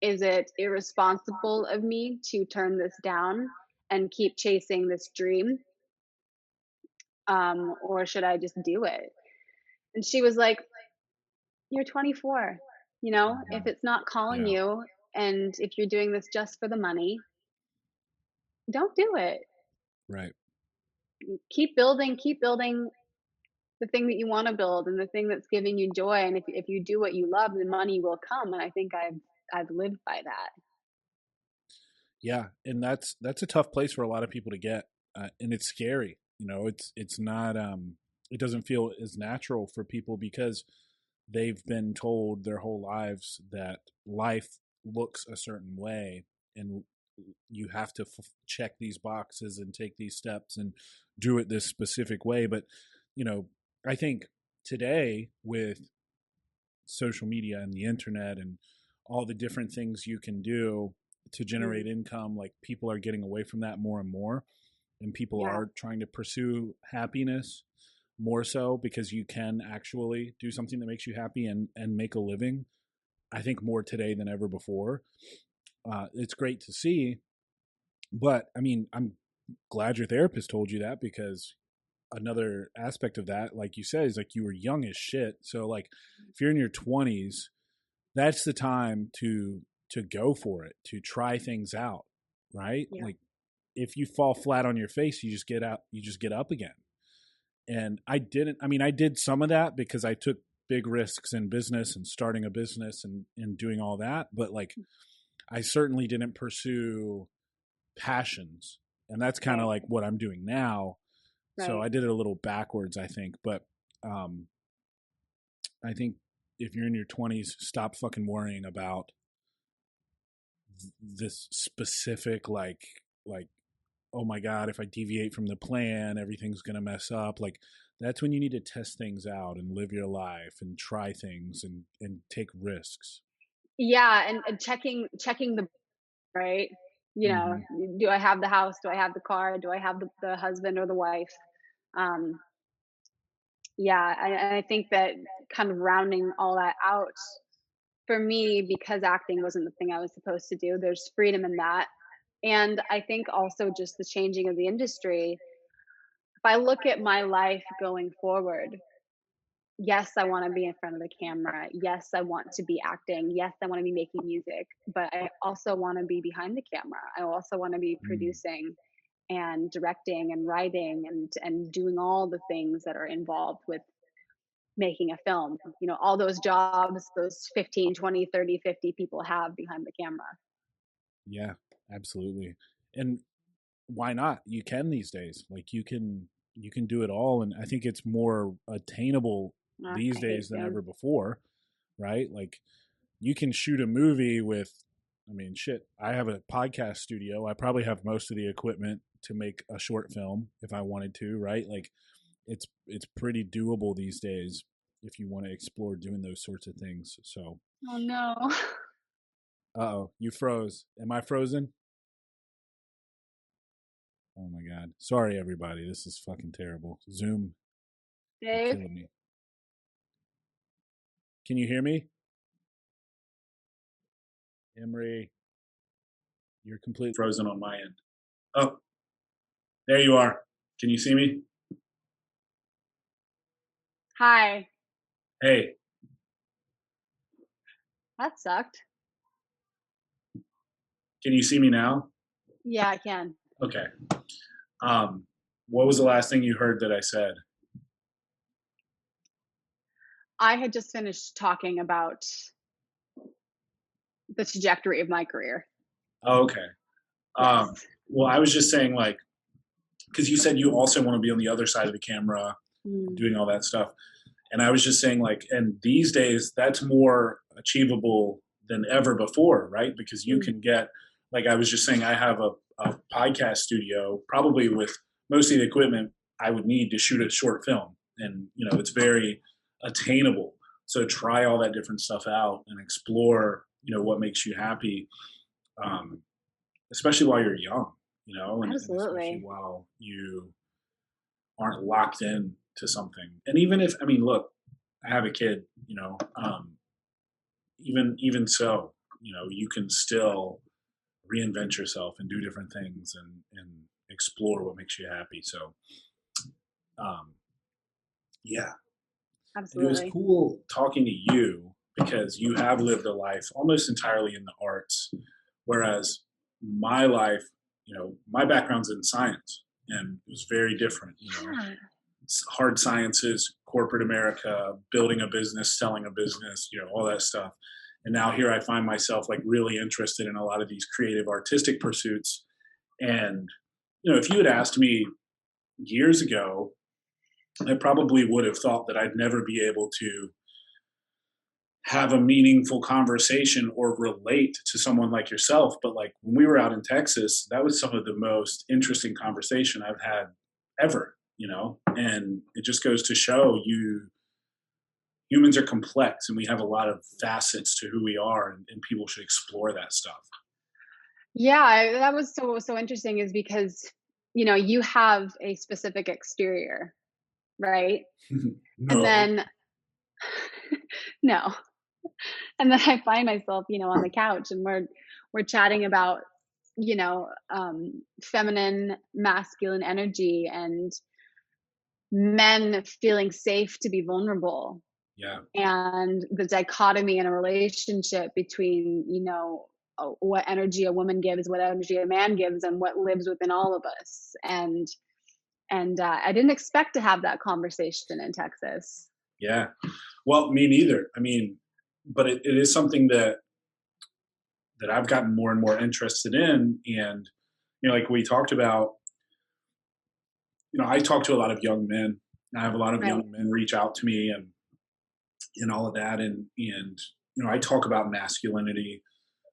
Is it irresponsible of me to turn this down and keep chasing this dream? Or should I just do it? And she was like, "You're 24. If Mhm. it's not calling Yeah, you and if you're doing this just for the money, don't do it. right. Keep building the thing that you want to build and the thing that's giving you joy. And if you do what you love, the money will come." And I think I've lived by that. Yeah, and that's a tough place for a lot of people to get, and it's scary. It's not. It doesn't feel as natural for people because they've been told their whole lives that life looks a certain way, and you have to check these boxes and take these steps and do it this specific way. But you know, I think today with social media and the internet and all the different things you can do to Mm, generate income, like people are getting away from that more and more, and people yeah. are trying to pursue happiness more so because you can actually do something that makes you happy and make a living. I think more today than ever before. It's great to see, but I mean, I'm glad your therapist told you that, because another aspect of that, like you said, is like you were young as shit. So like if you're in your 20s, that's the time to go for it, to try things out, right? Yeah. Like if you fall flat on your face, you just get up again. And I did some of that because I took big risks in business and starting a business and doing all that, but like I certainly didn't pursue passions. And that's kind of Right. like what I'm doing now. So Right. I did it a little backwards, I think, but um I think if you're in your 20s, stop fucking worrying about this specific like oh my god, if I deviate from the plan everything's going to mess up. Like that's when you need to test things out and live your life and try things and take risks. Yeah, and checking the right. Mhm. Do I have the house? Do I have the car? Do I have the husband or the wife? Um, yeah, and I think that kind of rounding all that out for me, because acting wasn't the thing I was supposed to do. There's freedom in that, and I think also just the changing of the industry. If I look at my life going forward, yes, I want to be in front of the camera. Yes, I want to be acting. Yes, I want to be making music, but I also want to be behind the camera. I also want to be Mm. producing and directing and writing and doing all the things that are involved with making a film. All those jobs those 15, 20, 30, 50 people have behind the camera. Yeah, absolutely. And why not? You can these days. Like you can do it all, and I think it's more attainable these I hate days than Zoom. ever before, right? Like you can shoot a movie with, I mean, shit, I have a podcast studio. I probably have most of the equipment to make a short film if I wanted to, right? Like it's pretty doable these days if you want to explore doing those sorts of things. So, Oh no. uh-oh, you froze. Am I frozen? Oh my God. Sorry, everybody. This is fucking terrible. Zoom, you're Dave? killing me. Can you hear me? Emree, you're completely frozen on my end. Oh, there you are. Can you see me? Hi. Hey, That sucked. can you see me now? Yeah, I can. Okay. What was the last thing you heard that I said? I had just finished talking about the trajectory of my career. Oh, okay. Yes. Well, I was just saying, like, because you said you also want to be on the other side of the camera Mm, doing all that stuff. And I was just saying, like, and these days that's more achievable than ever before, right? Because you mm. can get, like, I was just saying, I have a podcast studio, probably with most of the equipment I would need to shoot a short film. And, it's very attainable. So try all that different stuff out and explore, what makes you happy, um, especially while you're young, and especially Absolutely. while you aren't locked in to something. And even if, I mean, look, I have a kid, even so, you can still reinvent yourself and do different things and explore what makes you happy. So, um, yeah, and it was Absolutely. cool talking to you because you have lived a life almost entirely in the arts, whereas my life, my background's in science and it was very different, Yeah. hard sciences, corporate America, building a business, selling a business, all that stuff. And now here I find myself like really interested in a lot of these creative artistic pursuits. And, if you had asked me years ago, I probably would have thought that I'd never be able to have a meaningful conversation or relate to someone like yourself. But like when we were out in Texas, that was some of the most interesting conversation I've had ever, and it just goes to show humans are complex and we have a lot of facets to who we are, and people should explore that stuff. Yeah, that was so interesting is because, you have a specific exterior, right? And No. then no. And then I find myself, on the couch and we're chatting about, feminine, masculine energy and men feeling safe to be vulnerable Yeah. and the dichotomy in a relationship between, what energy a woman gives, what energy a man gives, and what lives within all of us. And I didn't expect to have that conversation in Texas. Yeah. Well, me neither. I mean, but it is something that I've gotten more and more interested in. And, like we talked about, I talk to a lot of young men. I have a lot of Right. young men reach out to me and all of that. And, I talk about masculinity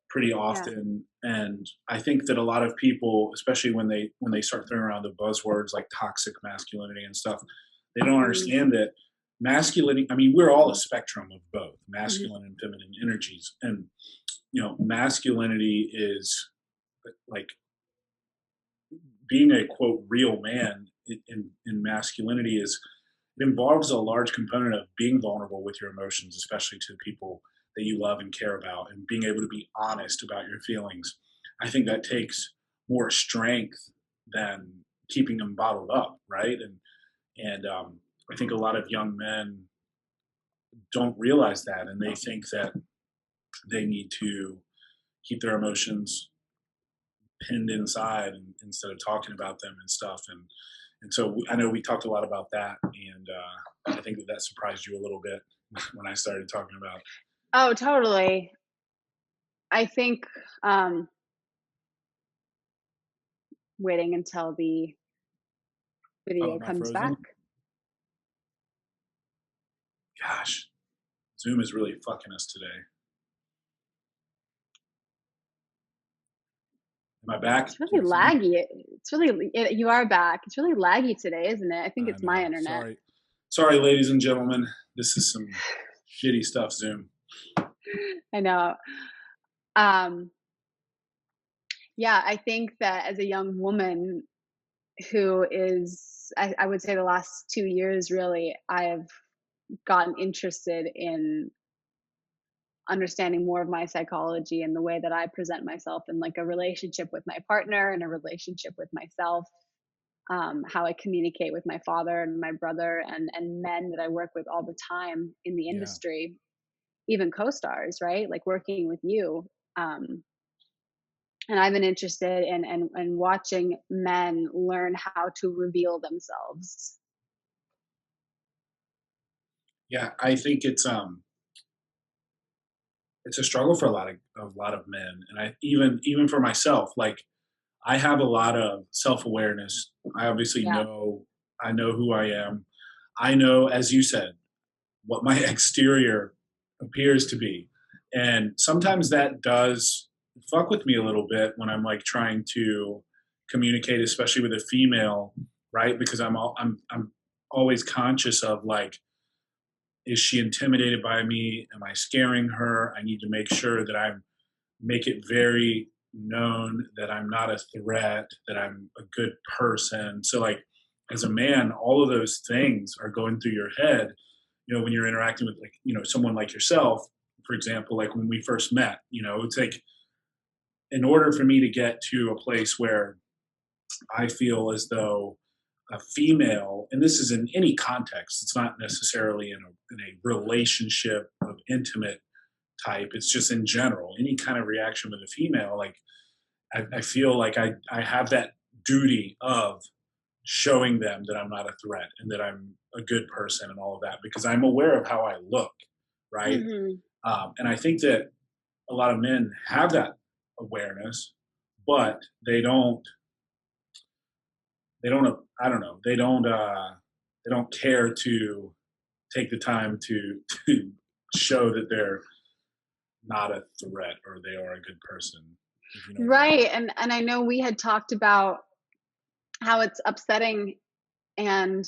pretty Yeah. often. And I think that a lot of people, especially when they start throwing around the buzzwords like toxic masculinity and stuff, they don't Mm-hmm. understand that masculinity, I mean, we're all a spectrum of both Mm-hmm. masculine and feminine energies. And, masculinity is like being a quote real man in masculinity is it involves a large component of being vulnerable with your emotions, especially to people that you love and care about, and being able to be honest about your feelings. I think that takes more strength than keeping them bottled up, right? And I think a lot of young men don't realize that, and they think that they need to keep their emotions pinned inside instead of talking about them and stuff. And so I know we talked a lot about that, and I think that surprised you a little bit when I started talking about. Oh, totally. I think waiting until the Oh, video am I comes back. frozen? Gosh, Zoom is really fucking us today. Am I back? It's Can really you see me? laggy. You are back. It's really laggy today, isn't it? I think I it's my know. internet. Sorry, ladies and gentlemen. This is some shitty stuff. Zoom. I know. Um, yeah, I think that as a young woman, who is, I would say the last 2 years, really, I have gotten interested in understanding more of my psychology and the way that I present myself in like a relationship with my partner and a relationship with myself, how I communicate with my father and my brother and men that I work with all the time in the Yeah. industry, even co-stars, right? Like working with you. And I've been interested in watching men learn how to reveal themselves. Yeah, I think it's a struggle for a lot of men, and I even for myself, like I have a lot of self-awareness. I obviously Yeah. know I know who I am. I know, as you said, what my exterior appears to be. And sometimes that does fuck with me a little bit when I'm like trying to communicate, especially with a female, right? Because I'm always conscious of like, is she intimidated by me? Am I scaring her? I need to make sure that I make it very known that I'm not a threat, that I'm a good person. So like as a man, all of those things are going through your head, when you're interacting with like, someone like yourself, for example, like when we first met, it's like in order for me to get to a place where I feel as though a female, and this is in any context, it's not necessarily in a relationship of intimate type, it's just in general, any kind of reaction with a female, like I feel like I have that duty of showing them that I'm not a threat and that I'm a good person and all of that because I'm aware of how I look, right? Hmm. And I think that a lot of men have that awareness, but they don't. I don't know. They don't care to take the time to show that they're not a threat or they are a good person. If you know what I mean. Right. And I know we had talked about how it's upsetting and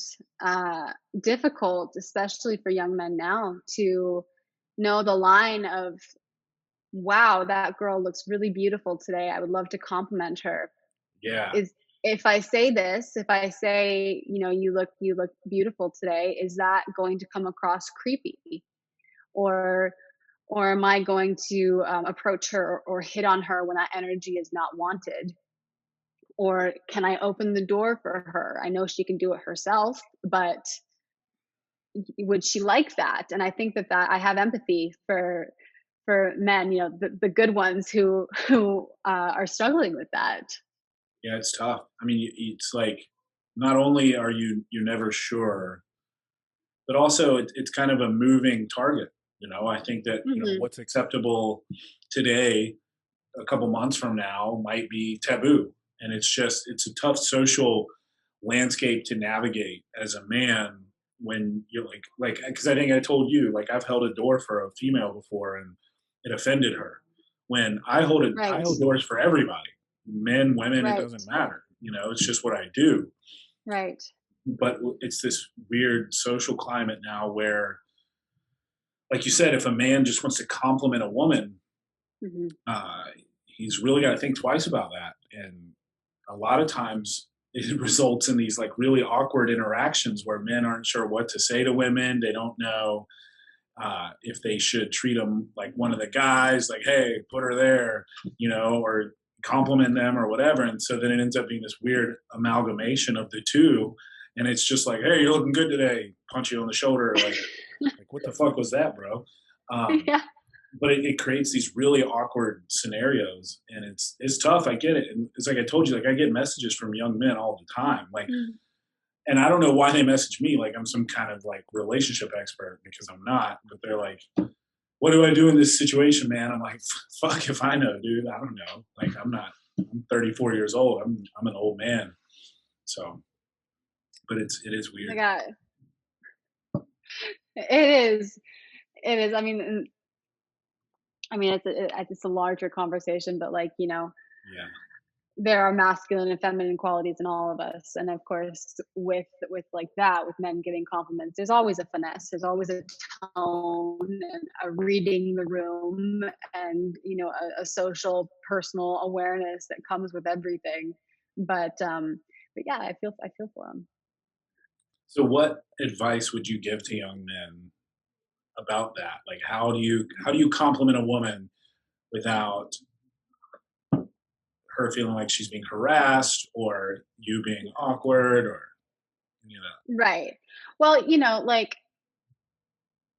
difficult, especially for young men now, to know the line of, wow, that girl looks really beautiful today. I would love to compliment her. Yeah. Is, if I say this, if I say, you look beautiful today, is that going to come across creepy? Or or am I going to approach her or hit on her when that energy is not wanted? Or can I open the door for her? I know she can do it herself, but would she like that? And I think that I have empathy for men, the good ones who are struggling with that. Yeah, it's tough. I mean, it's like not only are you're never sure, but also it's kind of a moving target. I think that Hmm. what's acceptable today, a couple months from now, might be taboo, and it's a tough social landscape to navigate as a man when you're like because I think I told you like I've held a door for a female before and it offended her. When I Right, hold doors for everybody, men, women, it right, doesn't matter. It's just what I do. right. But it's this weird social climate now where, like you said, if a man just wants to compliment a woman, Hmm. uh, he's really got to think twice about that. And a lot of times it results in these like really awkward interactions where men aren't sure what to say to women. They don't know if they should treat them like one of the guys, like, hey, put her there, or compliment them or whatever. And so then it ends up being this weird amalgamation of the two. And it's just like, hey, you're looking good today. Punch you on the shoulder. Like what the fuck was that, bro? Um, Yeah. but it creates these really awkward scenarios, and it's tough. I get it. And it's like I told you, like I get messages from young men all the time, like, Mm. and I don't know why they message me like I'm some kind of like relationship expert because I'm not. But they're like, "What do I do in this situation, man?" I'm like, "Fuck if I know, dude. I don't know. Like I'm not. I'm 34 years old. I'm an old man. So, but it is Oh my weird. God. It is. It is. It's a larger conversation, but like, Yeah, there are masculine and feminine qualities in all of us. And of course, with like that, with men giving compliments, there's always a finesse, there's always a tone and a reading the room and a social personal awareness that comes with everything. But but yeah, I feel for them. So what advice would you give to young men about that? Like how do you compliment a woman without her feeling like she's being harassed or you being awkward or any of that? Right. Well,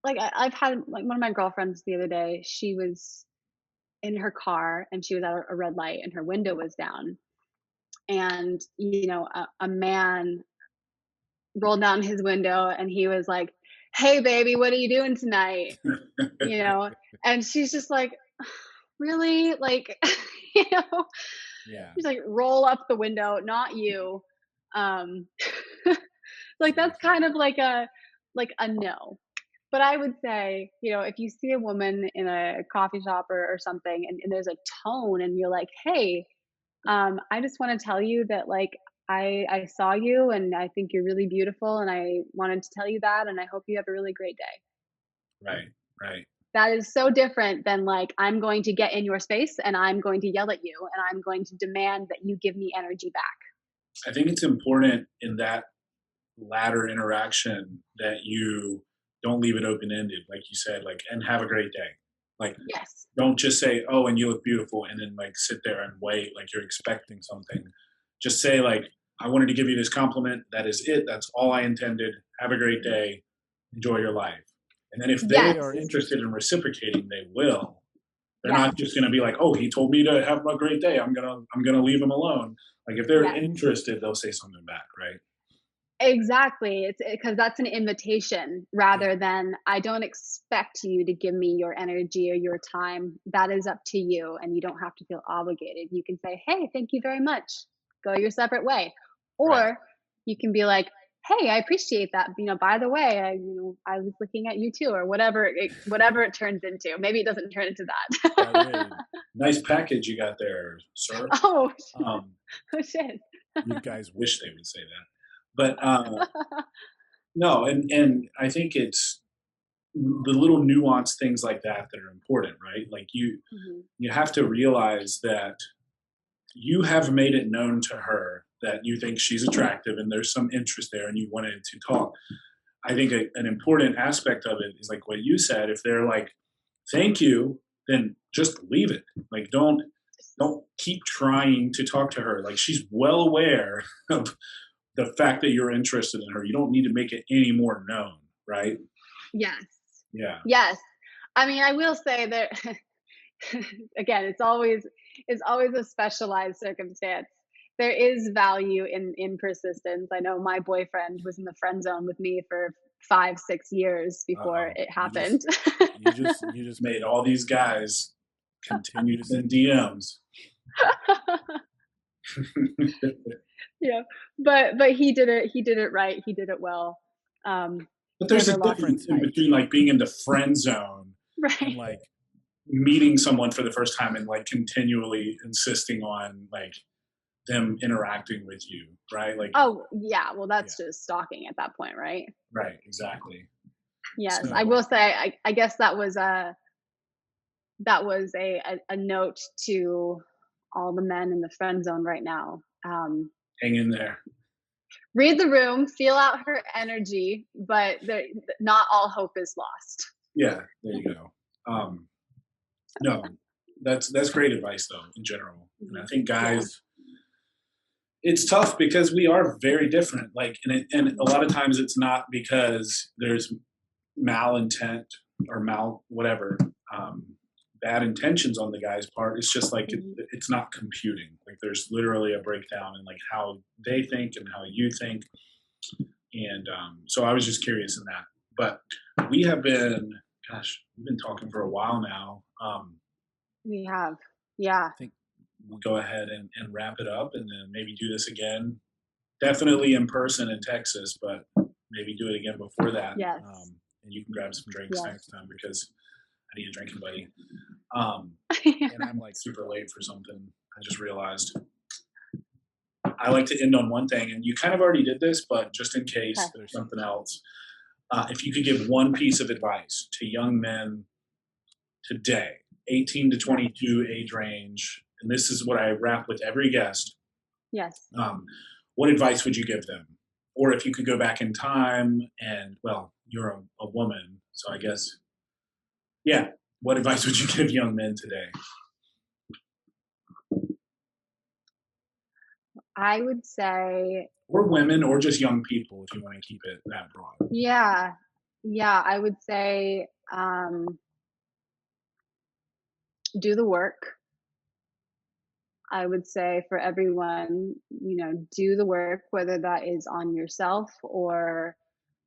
I've had like one of my girlfriends the other day. She was in her car and she was at a red light and her window was down, and a man rolled down his window and he was like, "Hey, baby, what are you doing tonight?" You know, and she's just like, "Really?" Like, you know, Yeah. she's like, "Roll up the window, not you." Um, like that's Seriously. kind of like a no. But I would say, if you see a woman in a coffee shop or something, and there's a tone, and you're like, "Hey, I just want to tell you that like I saw you and I think you're really beautiful and I wanted to tell you that and I hope you have a really great day." Right. Right. That is so different than like I'm going to get in your space and I'm going to yell at you and I'm going to demand that you give me energy back. I think it's important in that latter interaction that you don't leave it open ended, like you said, like, and have a great day. Like, Yes. don't just say, "Oh, and you look beautiful," and then like sit there and wait like you're expecting something. Just say like, "I wanted to give you this compliment. That is it. That's all I intended. Have a great day. Enjoy your life." And then if they Yes. are interested in reciprocating, they will. They're Yes. not just going to be like, "Oh, he told me to have a great day. I'm gonna leave him alone." Like if they're Yes. interested, they'll say something back, right? Exactly. It's because that's an invitation Yeah. rather than I don't expect you to give me your energy or your time. That is up to you, and you don't have to feel obligated. You can say, "Hey, thank you very much. Go your separate way." Right. Or you can be like, "Hey, I appreciate that. By the way, I was looking at you too," or whatever it turns into. Maybe it doesn't turn into Hey, that. nice package you got there, sir. Oh, Um, oh shit. you guys wish they would say that, but no, and I think it's the little nuanced things like that are important, right? Like Mhm. you have to realize that you have made it known to her that you think she's attractive and there's some interest there and you wanted to talk. I think an important aspect of it is like what you said. If they're like, "Thank you," then just leave it. Like don't keep trying to talk to her. Like she's well aware of the fact that you're interested in her. You don't need to make it any more known, right? Yes. Yeah. Yes. I mean, I will say that again, it's always a specialized circumstance. There is value in persistence. I know my boyfriend was in the friend zone with me for 5, 6 years Uh before oh. it You happened. just you just made all these guys continue to send DMs. Yeah, but he did it right. He did it well. Um, But Gave there's a her lots of difference in spice. between like being in the friend zone and Right. like meeting someone for the first time and like continually insisting on like them interacting with you, right? Like, Oh yeah. Well, yeah, that's just stalking at that point, right? right, exactly. Yes, I So will say. I guess that was a note to all the men in the friend zone right now. hang in there. Read the room, feel out her energy, but not all hope is lost. Yeah, there you go. No, that's great advice though in general, and I Mhm. think Yeah. guys, it's tough because we are very different. Like, and a lot of times it's not because there's malintent or mal whatever bad intentions on the guy's part. It's just like Mhm. it's not computing. Like there's literally a breakdown in like how they think and how you think, and so I was just curious in that. But we have been, gosh, we've been talking for a while now. We have. Yeah. I think we'll go ahead and wrap it up, and then maybe do this again. Definitely in person in Texas, but maybe do it again before that. Yes. And you can grab some drinks Yes. next time because I need a drinking buddy. Um, and I'm like super late for something. I just realized I like to end on one thing, and you kind of already did this, but just in case Okay. there's something else, if you could give one piece of advice to young men today, 18 to Yes. 22 age range, and this is what I wrap with every guest. Yes. Um, what advice would you give them? Or if you could go back in time and, well, you're a woman, so I guess, yeah, what advice would you give young men today? I would say, Or women, or just young people, if you want to keep it that broad. yeah, yeah, I would say, do the work. I would say for everyone, do the work, whether that is on yourself or,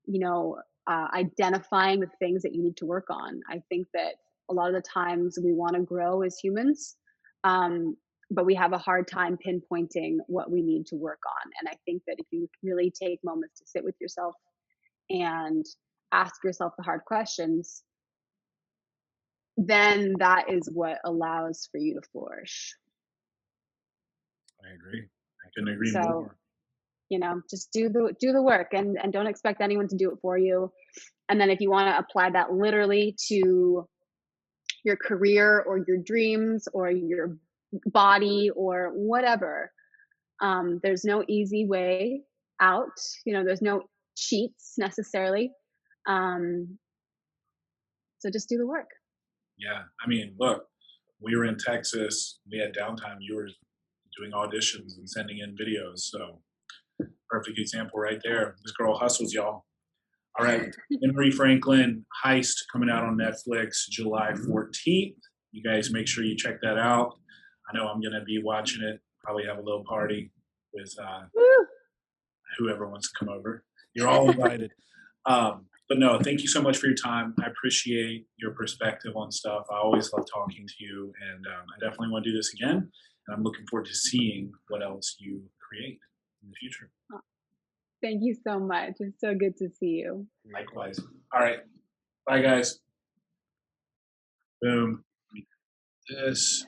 you know, identifying the things that you need to work on. I think that a lot of the times we want to grow as humans, um, but we have a hard time pinpointing what we need to work on. And I think that if you really take moments to sit with yourself and ask yourself the hard questions, then that is what allows for you to flourish. I agree. I couldn't agree So, more. just do the work, and don't expect anyone to do it for you. And then if you want to apply that literally to your career or your dreams or your body or whatever, there's no easy way out. There's no cheats necessarily. um, so just do the work. Yeah. I mean, look, we were in Texas, we had downtime, you were doing auditions and sending in videos. So perfect example right there. This girl hustles, y'all. All right. Emree Franklin, Heist, coming out on Netflix July 14th. You guys make sure you check that out. I know I'm going to be watching it, probably have a little party with Woo! whoever wants to come over. You're all invited. But no, thank you so much for your time. I appreciate your perspective on stuff. I always love talking to you, and I definitely want to do this again. And I'm looking forward to seeing what else you create in the future. Thank you so much. It's so good to see you. Likewise. All right. Bye, guys. Boom. This.